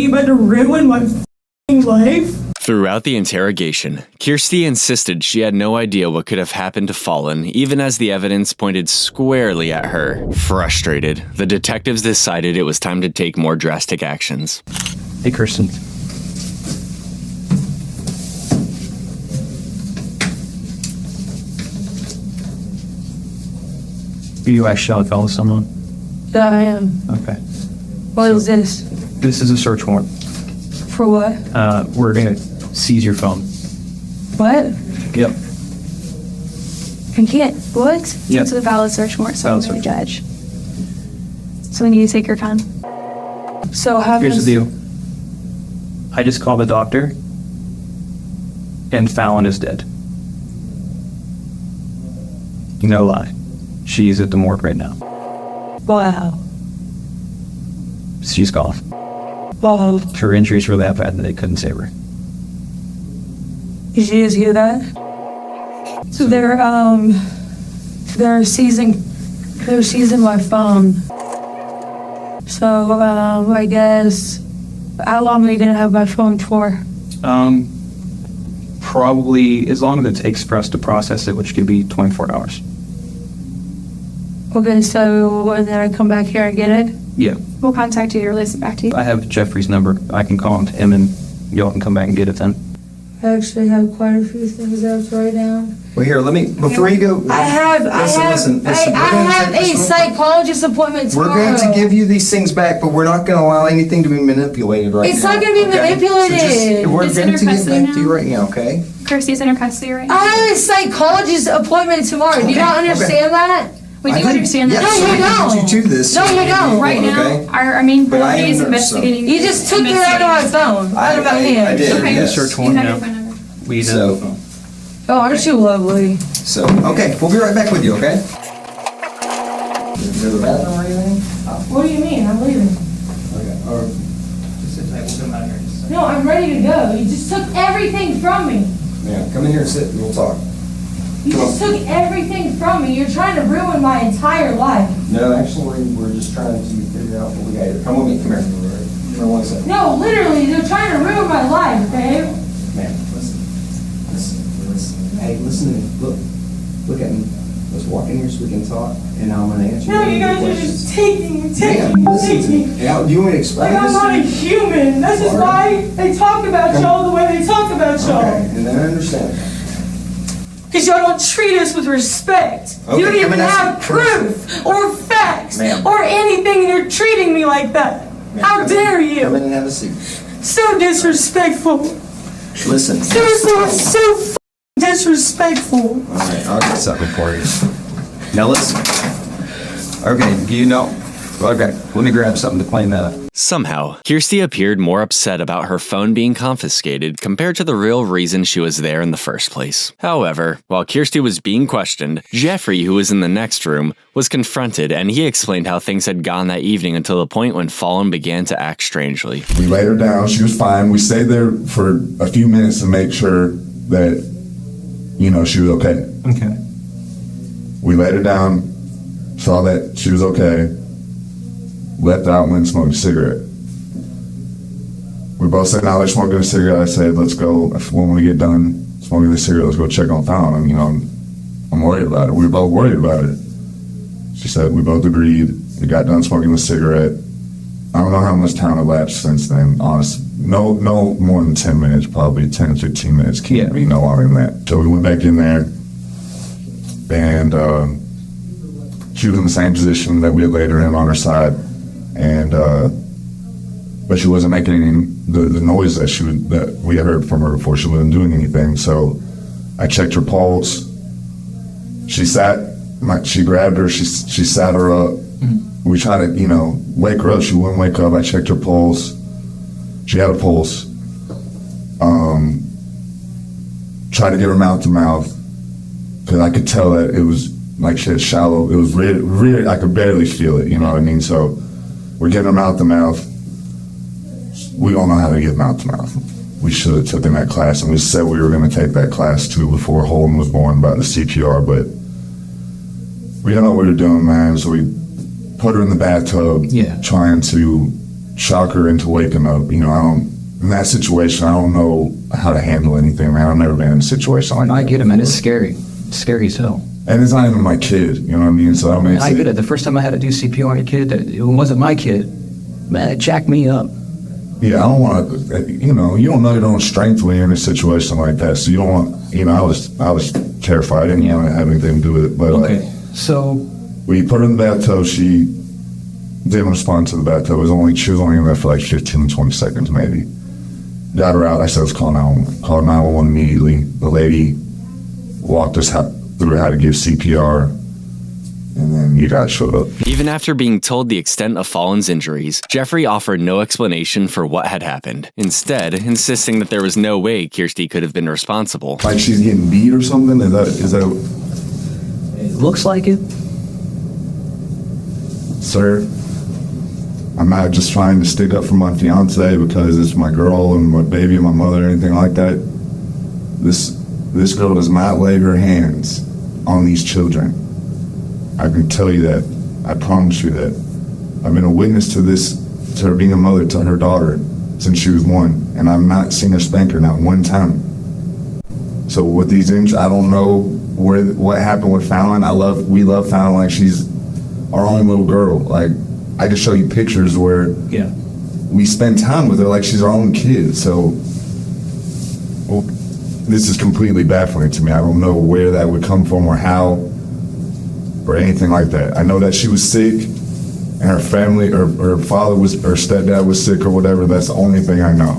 about to ruin my f***ing life? Throughout the interrogation, Kirstie insisted she had no idea what could have happened to Fallon, even as the evidence pointed squarely at her. Frustrated, the detectives decided it was time to take more drastic actions. Hey, Kirsten. Are you actually on the phone with someone? Yeah, I am. Okay. What is this? This is a search warrant. For what? We're gonna seize your phone. What? Yep. I can't. What? Yep. It's a valid search warrant, so I'm Valid going to judge. So we need to take your time. So how Here's does... the deal. I just called the doctor, and Fallon is dead. No lie. She's at the morgue right now. Wow. She's gone. Wow. Her injuries were that bad that they couldn't save her. Did you just hear that? So they're seizing my phone. So, I guess, how long are you gonna have my phone for? Probably as long as it takes for us to process it, which could be 24 hours. Okay, so, and then I come back here and get it? Yeah. We'll contact you or listen back to you. I have Jeffrey's number. I can call him and y'all can come back and get it then. I actually have quite a few things I have to write down. Well, here, let me, before you go. I have a psychologist appointment tomorrow. We're going to give you these things back, but we're not going to allow anything to be manipulated right now. It's not going to be manipulated. So just, we're It's going in to your get custody back to you right now, okay? Kirstie's in her custody right now. I have a psychologist appointment tomorrow. Do you not understand that? We do understand that. No, you don't. You to this. No, you don't. Right now, Okay. our main But I priority am is nurse, investigating. You just took it out of my phone. Out of my hand. I did, Okay. yes. Search You warrant have now. your phone number. We So- know. Oh, aren't you lovely? So, okay, we'll be right back with you, okay? Is there the bathroom or anything? What do you mean? I'm leaving. Okay, or just sit tight, we'll come out here in just a No, I'm ready to go. You just took everything from me. second. Yeah, come in here and sit and we'll talk. You just took everything from me. You're trying to ruin my entire life. No, actually, we're just trying to figure out what we got here. Come with me, come here. Come here 1 second. No, literally, they're trying to ruin my life, babe. Man, listen. Hey, listen to me. Look at me. Let's walk in here so we can talk, and I'm going to answer No, you your guys are questions. just taking. Man, listen to me. Now, do you want me to explain Like, I'm this not a to you? human. This is why they talk about y'all the way they talk about y'all. Okay, and then I understand. Because y'all don't treat us with respect. Okay, You don't come even and ask have me. proof or facts Ma'am. or anything, and you're treating me like that. How dare Come you? in and have a seat. So disrespectful. Listen. Seriously, it's so disrespectful. All right, I'll get something for you. Now listen. Okay, do you know? Okay, let me grab something to clean that up. Somehow, Kirstie appeared more upset about her phone being confiscated compared to the real reason she was there in the first place. However, while Kirstie was being questioned, Jeffrey, who was in the next room, was confronted, and he explained how things had gone that evening until the point when Fallon began to act strangely. We laid her down. She was fine. We stayed there for a few minutes to make sure that, she was okay. Okay. We laid her down, saw that she was okay, left out, went and smoked a cigarette. We both said, now let's smoke a cigarette. I said, let's go, when we get done smoking the cigarette, let's go check on Fallon. I'm worried about it. We were both worried about it. She said, we both agreed. He got done smoking a cigarette. I don't know how much time elapsed since then, honestly. No more than 10 minutes, probably 10 or 15 minutes. Can't be no longer than that. So we went back in there, and she was in the same position that we had laid her in on her side, and but she wasn't making any the noise that we had heard from her before. She wasn't doing anything. So I checked her pulse. She grabbed her. She sat her up. We tried to, wake her up. She wouldn't wake up. I checked her pulse. She had a pulse. Tried to get her mouth to mouth, because I could tell that it was like she had shallow. It was really, I could barely feel it. You know what I mean? So we're getting her mouth to mouth. We don't know how to get mouth to mouth. We should have taken that class, and we said we were going to take that class too before Holden was born about the CPR, but we don't know what we were doing, man. So we put her in the bathtub, trying to shock her into waking up. In that situation, I don't know how to handle anything, man. I've never been in a situation like that. I get it, man. It's scary. It's scary as hell. And it's not even my kid, you know what I mean? So I get it. The first time I had to do CPR on a kid, it wasn't my kid. Man, it jacked me up. Yeah, I don't want to, you don't know your own strength when you're in a situation like that. So you don't want, I was terrified. I didn't want to have anything to do with it. But so we put her in the bathtub. She didn't respond to the bathtub. She was only in there for like 15, 20 seconds maybe. Got her out. I said, let's call 911. Called 911 immediately. The lady walked us through how to give CPR. And then you guys showed up. Even after being told the extent of Fallon's injuries, Jeffrey offered no explanation for what had happened, instead insisting that there was no way Kirstie could have been responsible. Like she's getting beat or something? Is that It looks like it. Sir, I'm not just trying to stick up for my fiance because it's my girl and my baby and my mother or anything like that. This girl does not lay her hands on these children. I can tell you that. I promise you that. I've been a witness to her being a mother to her daughter since she was 1, and I've not seen her spank her not one time. So with these injuries, I don't know what happened with Fallon. We love Fallon like she's our own little girl. Like, I can show you pictures where we spend time with her like she's our own kid. So this is completely baffling to me. I don't know where that would come from or how or anything like that. I know that she was sick and her family or her father was, or stepdad was sick or whatever. That's the only thing I know.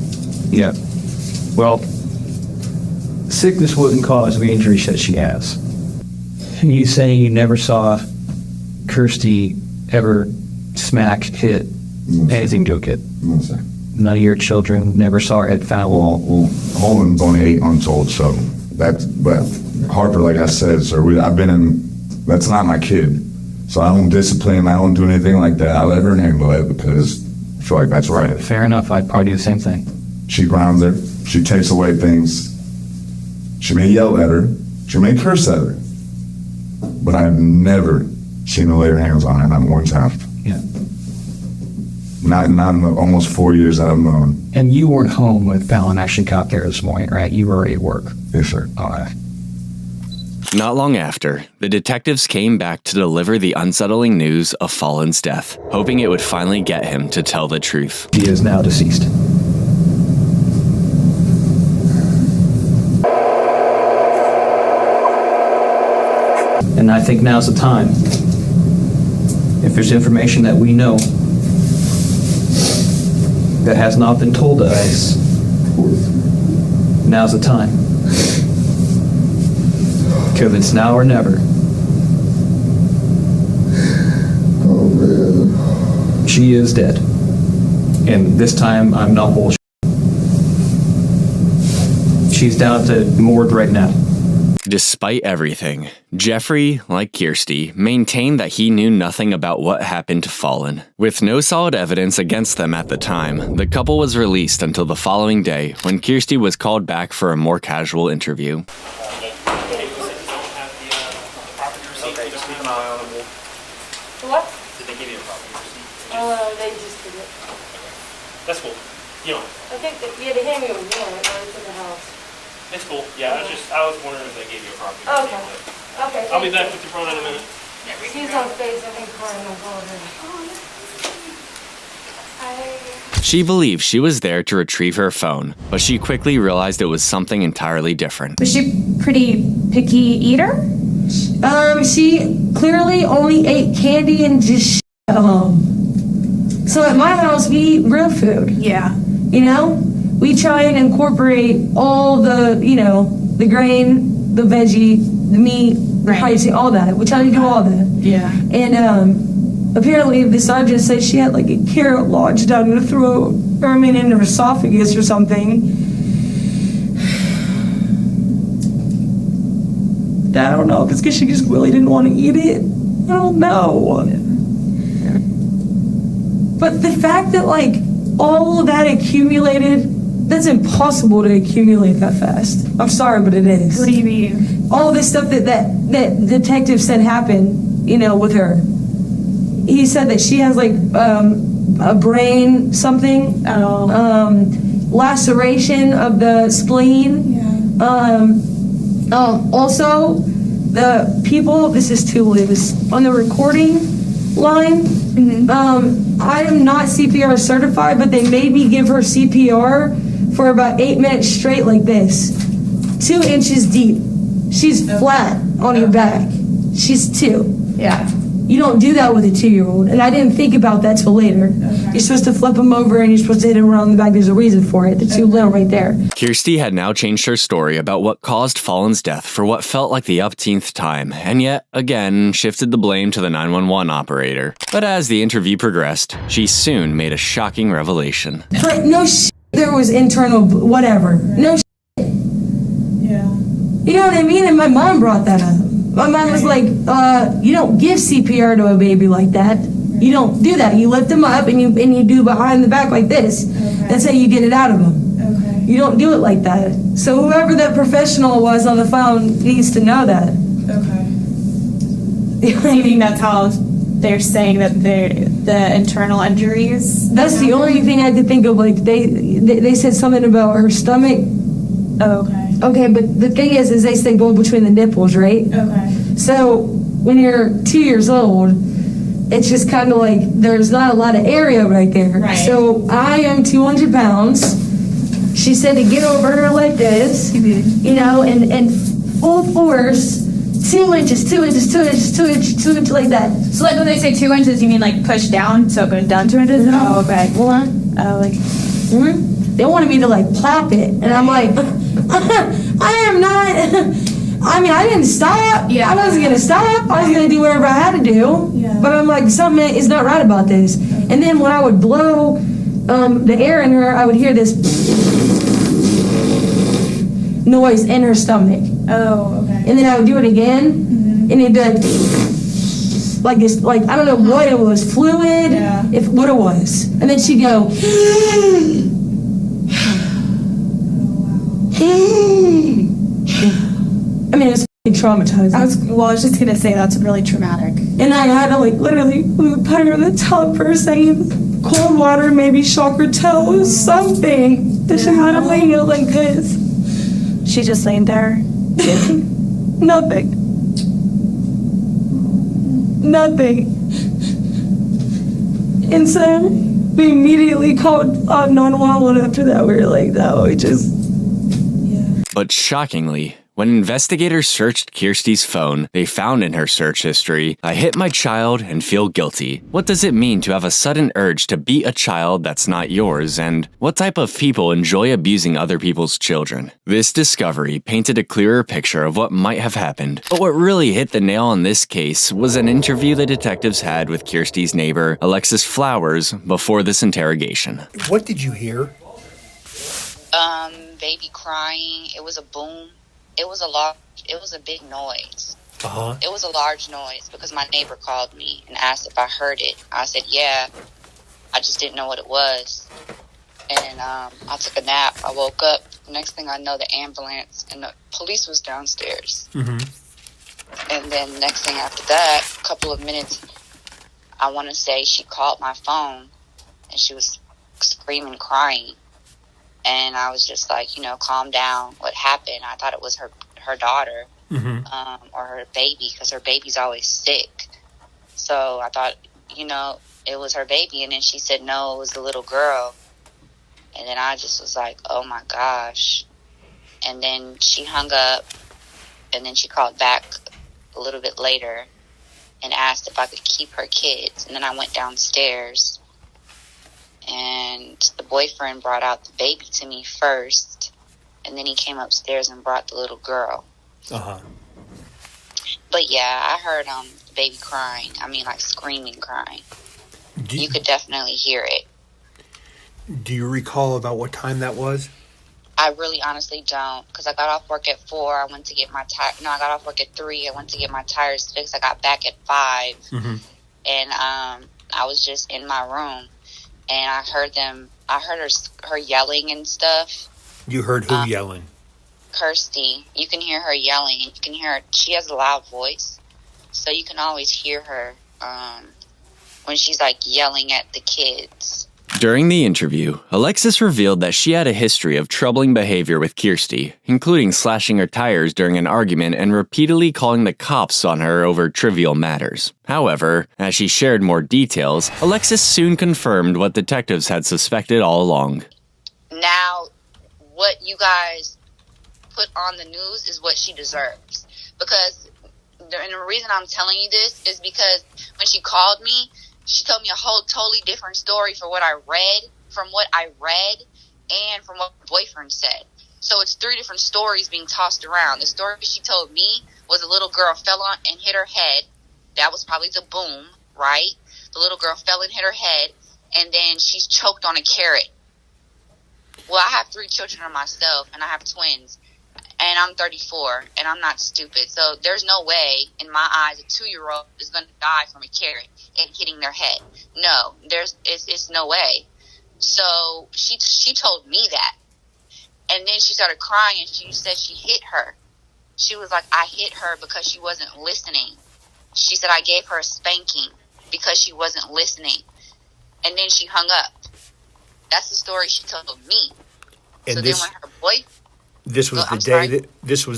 Yeah. Well, sickness wouldn't cause the injuries that she has. You saying you never saw Kirstie ever smack, hit, anything to a kid? No, sir. None of your children never saw her at foul? Well, Holden's only 8 months old, so but Harper, like I said, sir, that's not my kid. So I don't discipline, I don't do anything like that. I let her handle it because I feel like that's right. Fair enough, I'd probably do the same thing. She grounds her, she takes away things. She may yell at her, she may curse at her, but I've never seen her lay her hands on her, not one time. Yeah. Not in the almost 4 years that I've known. And you weren't home when Fallon actually got there this morning, right? You were already at work. Yes, sir. All right. Not long after, the detectives came back to deliver the unsettling news of Fallon's death, hoping it would finally get him to tell the truth. He is now deceased. And I think now's the time. If there's information that we know that has not been told to us, now's the time. Because it's now or never. Oh, man. She is dead. And this time, I'm not bullshit. She's down at the morgue right now. Despite everything, Jeffrey, like Kirstie, maintained that he knew nothing about what happened to Fallon. With no solid evidence against them at the time, the couple was released until the following day when Kirstie was called back for a more casual interview. What? Did they give you a property receipt? They just did it. That's cool. You know. I think that, they handed me a warrant when I was in the house. It's cool. Yeah, I was wondering if they gave you a property Okay. receipt. Okay. I'll be back with your phone in a minute. She's on Facebook and crying on her. She believed she was there to retrieve her phone, but she quickly realized it was something entirely different. Was she pretty picky eater? She clearly only ate candy and just So at my house, we eat real food. Yeah. You know? We try and incorporate all the, the grain, the veggie, the meat, the pricing, all that. We try to do all that. Yeah. And apparently the sergeant said she had like a carrot lodged down her throat, or in her esophagus or something. I don't know, because she just really didn't want to eat it. I don't know. But the fact that all of that accumulated, that's impossible to accumulate that fast. I'm sorry, but it is. What do you mean? All this stuff that detective said happened, with her. He said that she has a brain something, laceration of the spleen. Yeah. Also, the people, this is too loose, on the recording line, I am not CPR certified, but they made me give her CPR for about 8 minutes straight like this. 2 inches deep. She's flat on your back. She's 2. Yeah. You don't do that with a 2-year-old. And I didn't think about that till later. Okay. You're supposed to flip them over and you're supposed to hit them around the back. There's a reason for it. The 2 little right there. Kirstie had now changed her story about what caused Fallon's death for what felt like the upteenth time, and yet, again, shifted the blame to the 911 operator. But as the interview progressed, she soon made a shocking revelation. But no there was internal whatever. No Yeah. You know what I mean? And my mom brought that up. My mom was like, you don't give CPR to a baby like that. You don't do that. You lift them up and you do behind the back like this. Okay. That's how you get it out of them. Okay. You don't do it like that. So whoever that professional was on the phone needs to know that. Okay. Do you think that's how they're saying that the internal injuries? That's the only thing I could think of. They said something about her stomach. Oh, okay. Okay, but the thing is they say go between the nipples, right? Okay. So when you're 2 years old, it's just kind of like there's not a lot of area right there. Right. So I am 200 pounds. She said to get over her like this, and full force, 2 inches, 2 inches, 2 inches, 2 inches, 2 inches like that. So when they say 2 inches, you mean push down, so it goes down 2 inches? No. Oh, okay. Hold on. They wanted me to plop it, and I'm like, I am not. I mean, I didn't stop. Yeah. I wasn't gonna stop. I was gonna do whatever I had to do. Yeah. But I'm like, something is not right about this. Okay. And then when I would blow the air in her, I would hear this noise in her stomach. Oh, okay. And then I would do it again, and it'd be like this, I don't know what it was, fluid, what it was. And then she'd go, I mean, it was traumatizing. I was just gonna say that's really traumatic. And I had to literally put her in the tub for a second. Cold water, maybe shock her toes, something. That she had to lay here like this. She just laying there. Nothing. And so we immediately called 911 after that. We were like, no, we just. But shockingly, when investigators searched Kirstie's phone, they found in her search history, "I hit my child and feel guilty." What does it mean to have a sudden urge to beat a child that's not yours, and what type of people enjoy abusing other people's children? This discovery painted a clearer picture of what might have happened, but what really hit the nail on this case was an interview the detectives had with Kirstie's neighbor, Alexis Flowers, before this interrogation. What did you hear? Baby crying. It was a boom. It was a big noise. Uh-huh. It was a large noise because my neighbor called me and asked if I heard it. I said, yeah. I just didn't know what it was. And I took a nap. I woke up. Next thing I know, the ambulance and the police was downstairs. Mm-hmm. And then next thing after that, a couple of minutes, I want to say she called my phone and she was screaming, crying. And I was just like, calm down. What happened? I thought it was her daughter, or her baby, because her baby's always sick. So I thought, it was her baby. And then she said, no, it was the little girl. And then I just was like, oh my gosh. And then she hung up, and then she called back a little bit later and asked if I could keep her kids. And then I went downstairs, and the boyfriend brought out the baby to me first, and then he came upstairs and brought the little girl. Uh-huh. But yeah, I heard the baby crying. I mean, like screaming, crying. You could definitely hear it. Do you recall about what time that was? I really honestly don't, because I got off work at 4. I went to get my I got off work at 3. I went to get my tires fixed. I got back at 5. Mm-hmm. And I was just in my room, and I heard her yelling and stuff. You heard who yelling? Kirstie. You can hear her yelling. You can hear her. She has a loud voice, so you can always hear her when she's like yelling at the kids. During the interview, Alexis revealed that she had a history of troubling behavior with Kirstie, including slashing her tires during an argument and repeatedly calling the cops on her over trivial matters. However, as she shared more details, Alexis soon confirmed what detectives had suspected all along. Now, what you guys put on the news is what she deserves. And the reason I'm telling you this is because when she called me, she told me a whole totally different story from what I read, and from what my boyfriend said. So it's 3 different stories being tossed around. The story she told me was a little girl fell on and hit her head. That was probably the boom, right? The little girl fell and hit her head, and then she's choked on a carrot. Well, I have 3 children of myself, and I have twins. And I'm 34, and I'm not stupid. So there's no way, in my eyes, a 2-year-old is going to die from a carrot and hitting their head. No, it's no way. So she told me that. And then she started crying, and she said she hit her. She was like, I hit her because she wasn't listening. She said I gave her a spanking because she wasn't listening. And then she hung up. That's the story she told me. And so this, then when her boyfriend... This was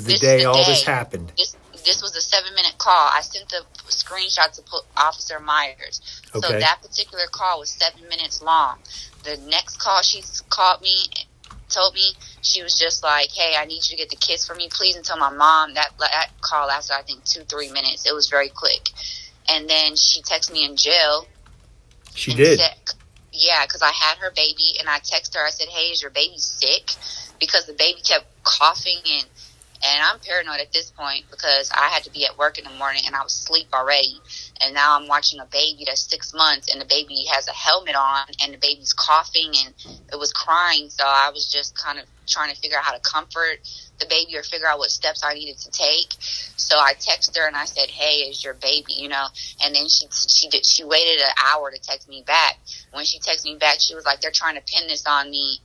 the day all this happened. This was a 7-minute call. I sent the screenshot to Officer Meyers. So Okay. that particular call was 7 minutes long. The next call she called me, told me, she was just like, hey, I need you to get the kids for me, please, and tell my mom. That call lasted, I think, 2-3 minutes. It was very quick. And then she texted me in jail. She did? Yeah, because I had her baby, and I texted her. I said, hey, is your baby sick? Because the baby kept coughing, and I'm paranoid at this point because I had to be at work in the morning, and I was asleep already. And now I'm watching a baby that's 6 months, and the baby has a helmet on, and the baby's coughing, and it was crying. So I was just kind of trying to figure out how to comfort the baby or figure out what steps I needed to take. So I texted her, and I said, hey, is your baby, And then she waited an hour to text me back. When she texted me back, she was like, they're trying to pin this on me.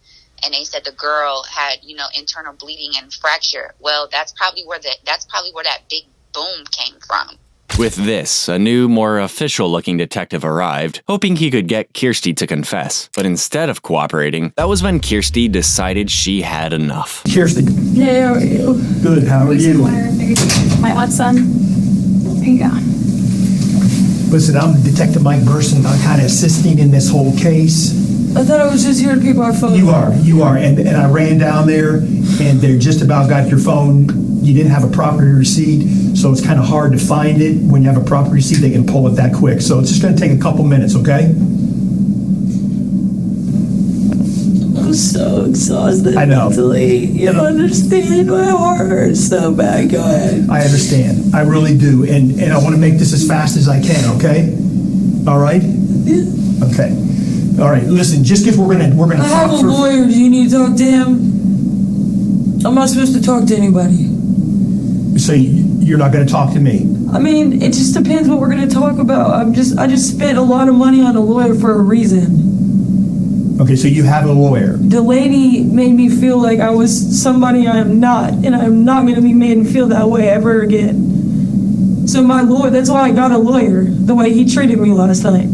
And they said the girl had, internal bleeding and fracture. Well, that's probably where that big boom came from. With this, a new, more official-looking detective arrived, hoping he could get Kirstie to confess. But instead of cooperating, that was when Kirstie decided she had enough. Kirstie. Hey, how are you? Good, how are you? My odd son. Here you go. Listen, I'm Detective Mike Burson. I'm kind of assisting in this whole case. I thought I was just here to keep our phone. You are. And I ran down there, and they just about got your phone. You didn't have a property receipt, so it's kind of hard to find it. When you have a property receipt, they can pull it that quick. So it's just going to take a couple minutes, okay? I'm so exhausted. I know. Mentally. You don't understand. My heart hurts so bad. Go ahead. I understand. I really do. And I want to make this as fast as I can, okay? All right? Okay. All right, listen, just because we're gonna I have a lawyer. Do you need to talk to him? I'm not supposed to talk to anybody. So you're not going to talk to me? I mean, it just depends what we're going to talk about. I just spent a lot of money on a lawyer for a reason. Okay, so you have a lawyer. The lady made me feel like I was somebody I am not, and I'm not going to be made to feel that way ever again. So my lawyer, that's why I got a lawyer, the way he treated me last night.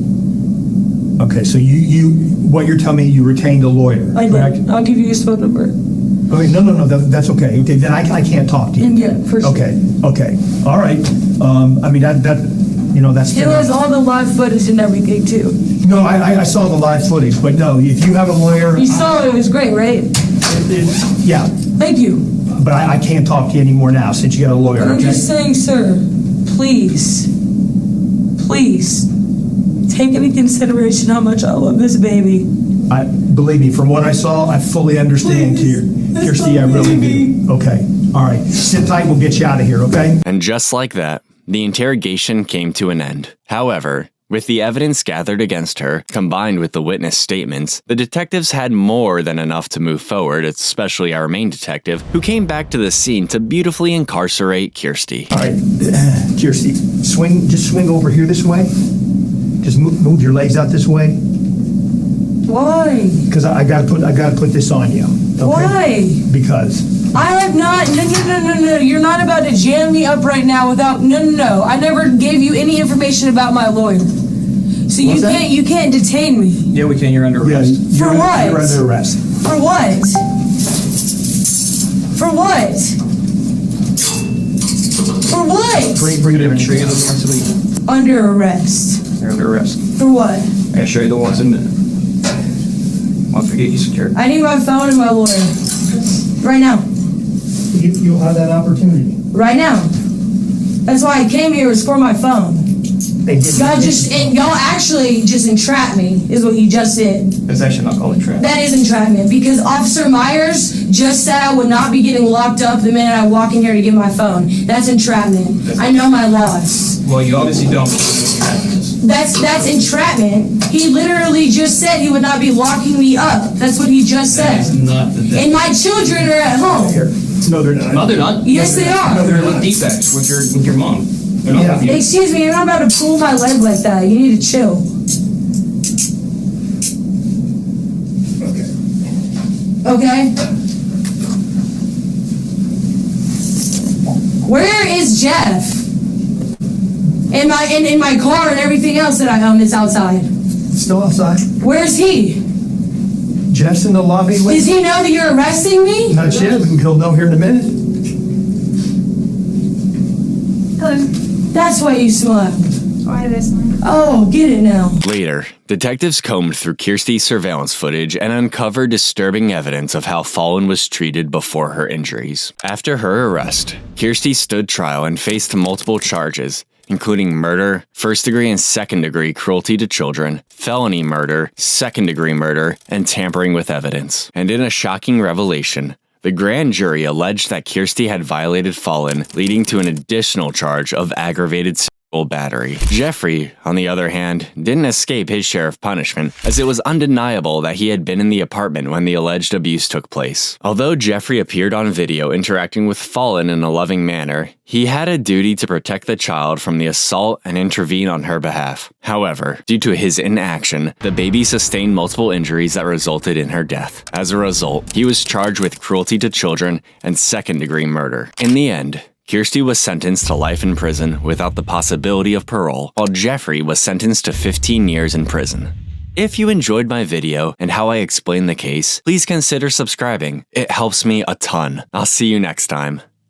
Okay, so what you're telling me, you retained a lawyer, correct? I'll give you his phone number. Okay, no, that's okay. Okay, then I can't talk to you. Yeah, for sure. Okay, all right. I mean, You know, that's... It was all the live footage and everything, too. No, I saw the live footage, but no, if you have a lawyer... You saw it was great, right? Yeah. Thank you. But I can't talk to you anymore now since you got a lawyer. I'm just saying, sir, please, take into consideration how much I love this baby. Believe me, from what I saw, I fully understand, Kirstie, I really do. Okay, all right. Sit tight, we'll get you out of here, okay? And just like that, the interrogation came to an end. However, with the evidence gathered against her, combined with the witness statements, the detectives had more than enough to move forward, especially our main detective, who came back to the scene to beautifully incarcerate Kirstie. All right, Kirstie, just swing over here this way. Just move your legs out this way. Why? Because I gotta put this on you. Okay? Why? Because I have not. No. You're not about to jam me up right now without. No. I never gave you any information about my lawyer. So you can't detain me. Yeah, we can. You're under arrest. For what? You're under arrest. For what? For what? For what? Bring it in. Show you the warrants of legal. Under arrest. You're under arrest. For what? I gotta show you the warrants in a minute. I'll get you secured. I need my phone and my lawyer. Right now. You'll have that opportunity. Right now. That's why I came here, was for my phone. Y'all actually just entrapped me, is what you just did. That's actually not called entrapment. That is entrapment, because Officer Meyers just said I would not be getting locked up the minute I walk in here to get my phone. That's entrapment. I know my laws. Well, you obviously don't. That's entrapment. He literally just said he would not be locking me up. That's what he just said. That is not the And my children are at home. No, they're not. No, they're not. Yes, they are. No, they're with defects with your mom. They're not with you. Excuse me, you're not about to pull my leg like that. You need to chill. Okay? Where is Jeff? In my car and everything else that I own is outside. Still outside? Where's he? Jeff's in the lobby. Does he know that you're arresting me? Not yet. He'll know here in a minute. Hello. That's why you smile. Why this one? Oh, get it now. Later, detectives combed through Kirstie's surveillance footage and uncovered disturbing evidence of how Fallon was treated before her injuries. After her arrest, Kirstie stood trial and faced multiple charges, including murder, first-degree and second-degree cruelty to children, felony murder, second-degree murder, and tampering with evidence. And in a shocking revelation, the grand jury alleged that Kirstie had violated Fallon, leading to an additional charge of aggravated sexual battery. Jeffrey, on the other hand, didn't escape his share of punishment, as it was undeniable that he had been in the apartment when the alleged abuse took place. Although Jeffrey appeared on video interacting with Fallon in a loving manner, he had a duty to protect the child from the assault and intervene on her behalf. However, due to his inaction, the baby sustained multiple injuries that resulted in her death. As a result, he was charged with cruelty to children and second-degree murder. In the end, Kirstie was sentenced to life in prison without the possibility of parole, while Jeffrey was sentenced to 15 years in prison. If you enjoyed my video and how I explain the case, please consider subscribing. It helps me a ton. I'll see you next time.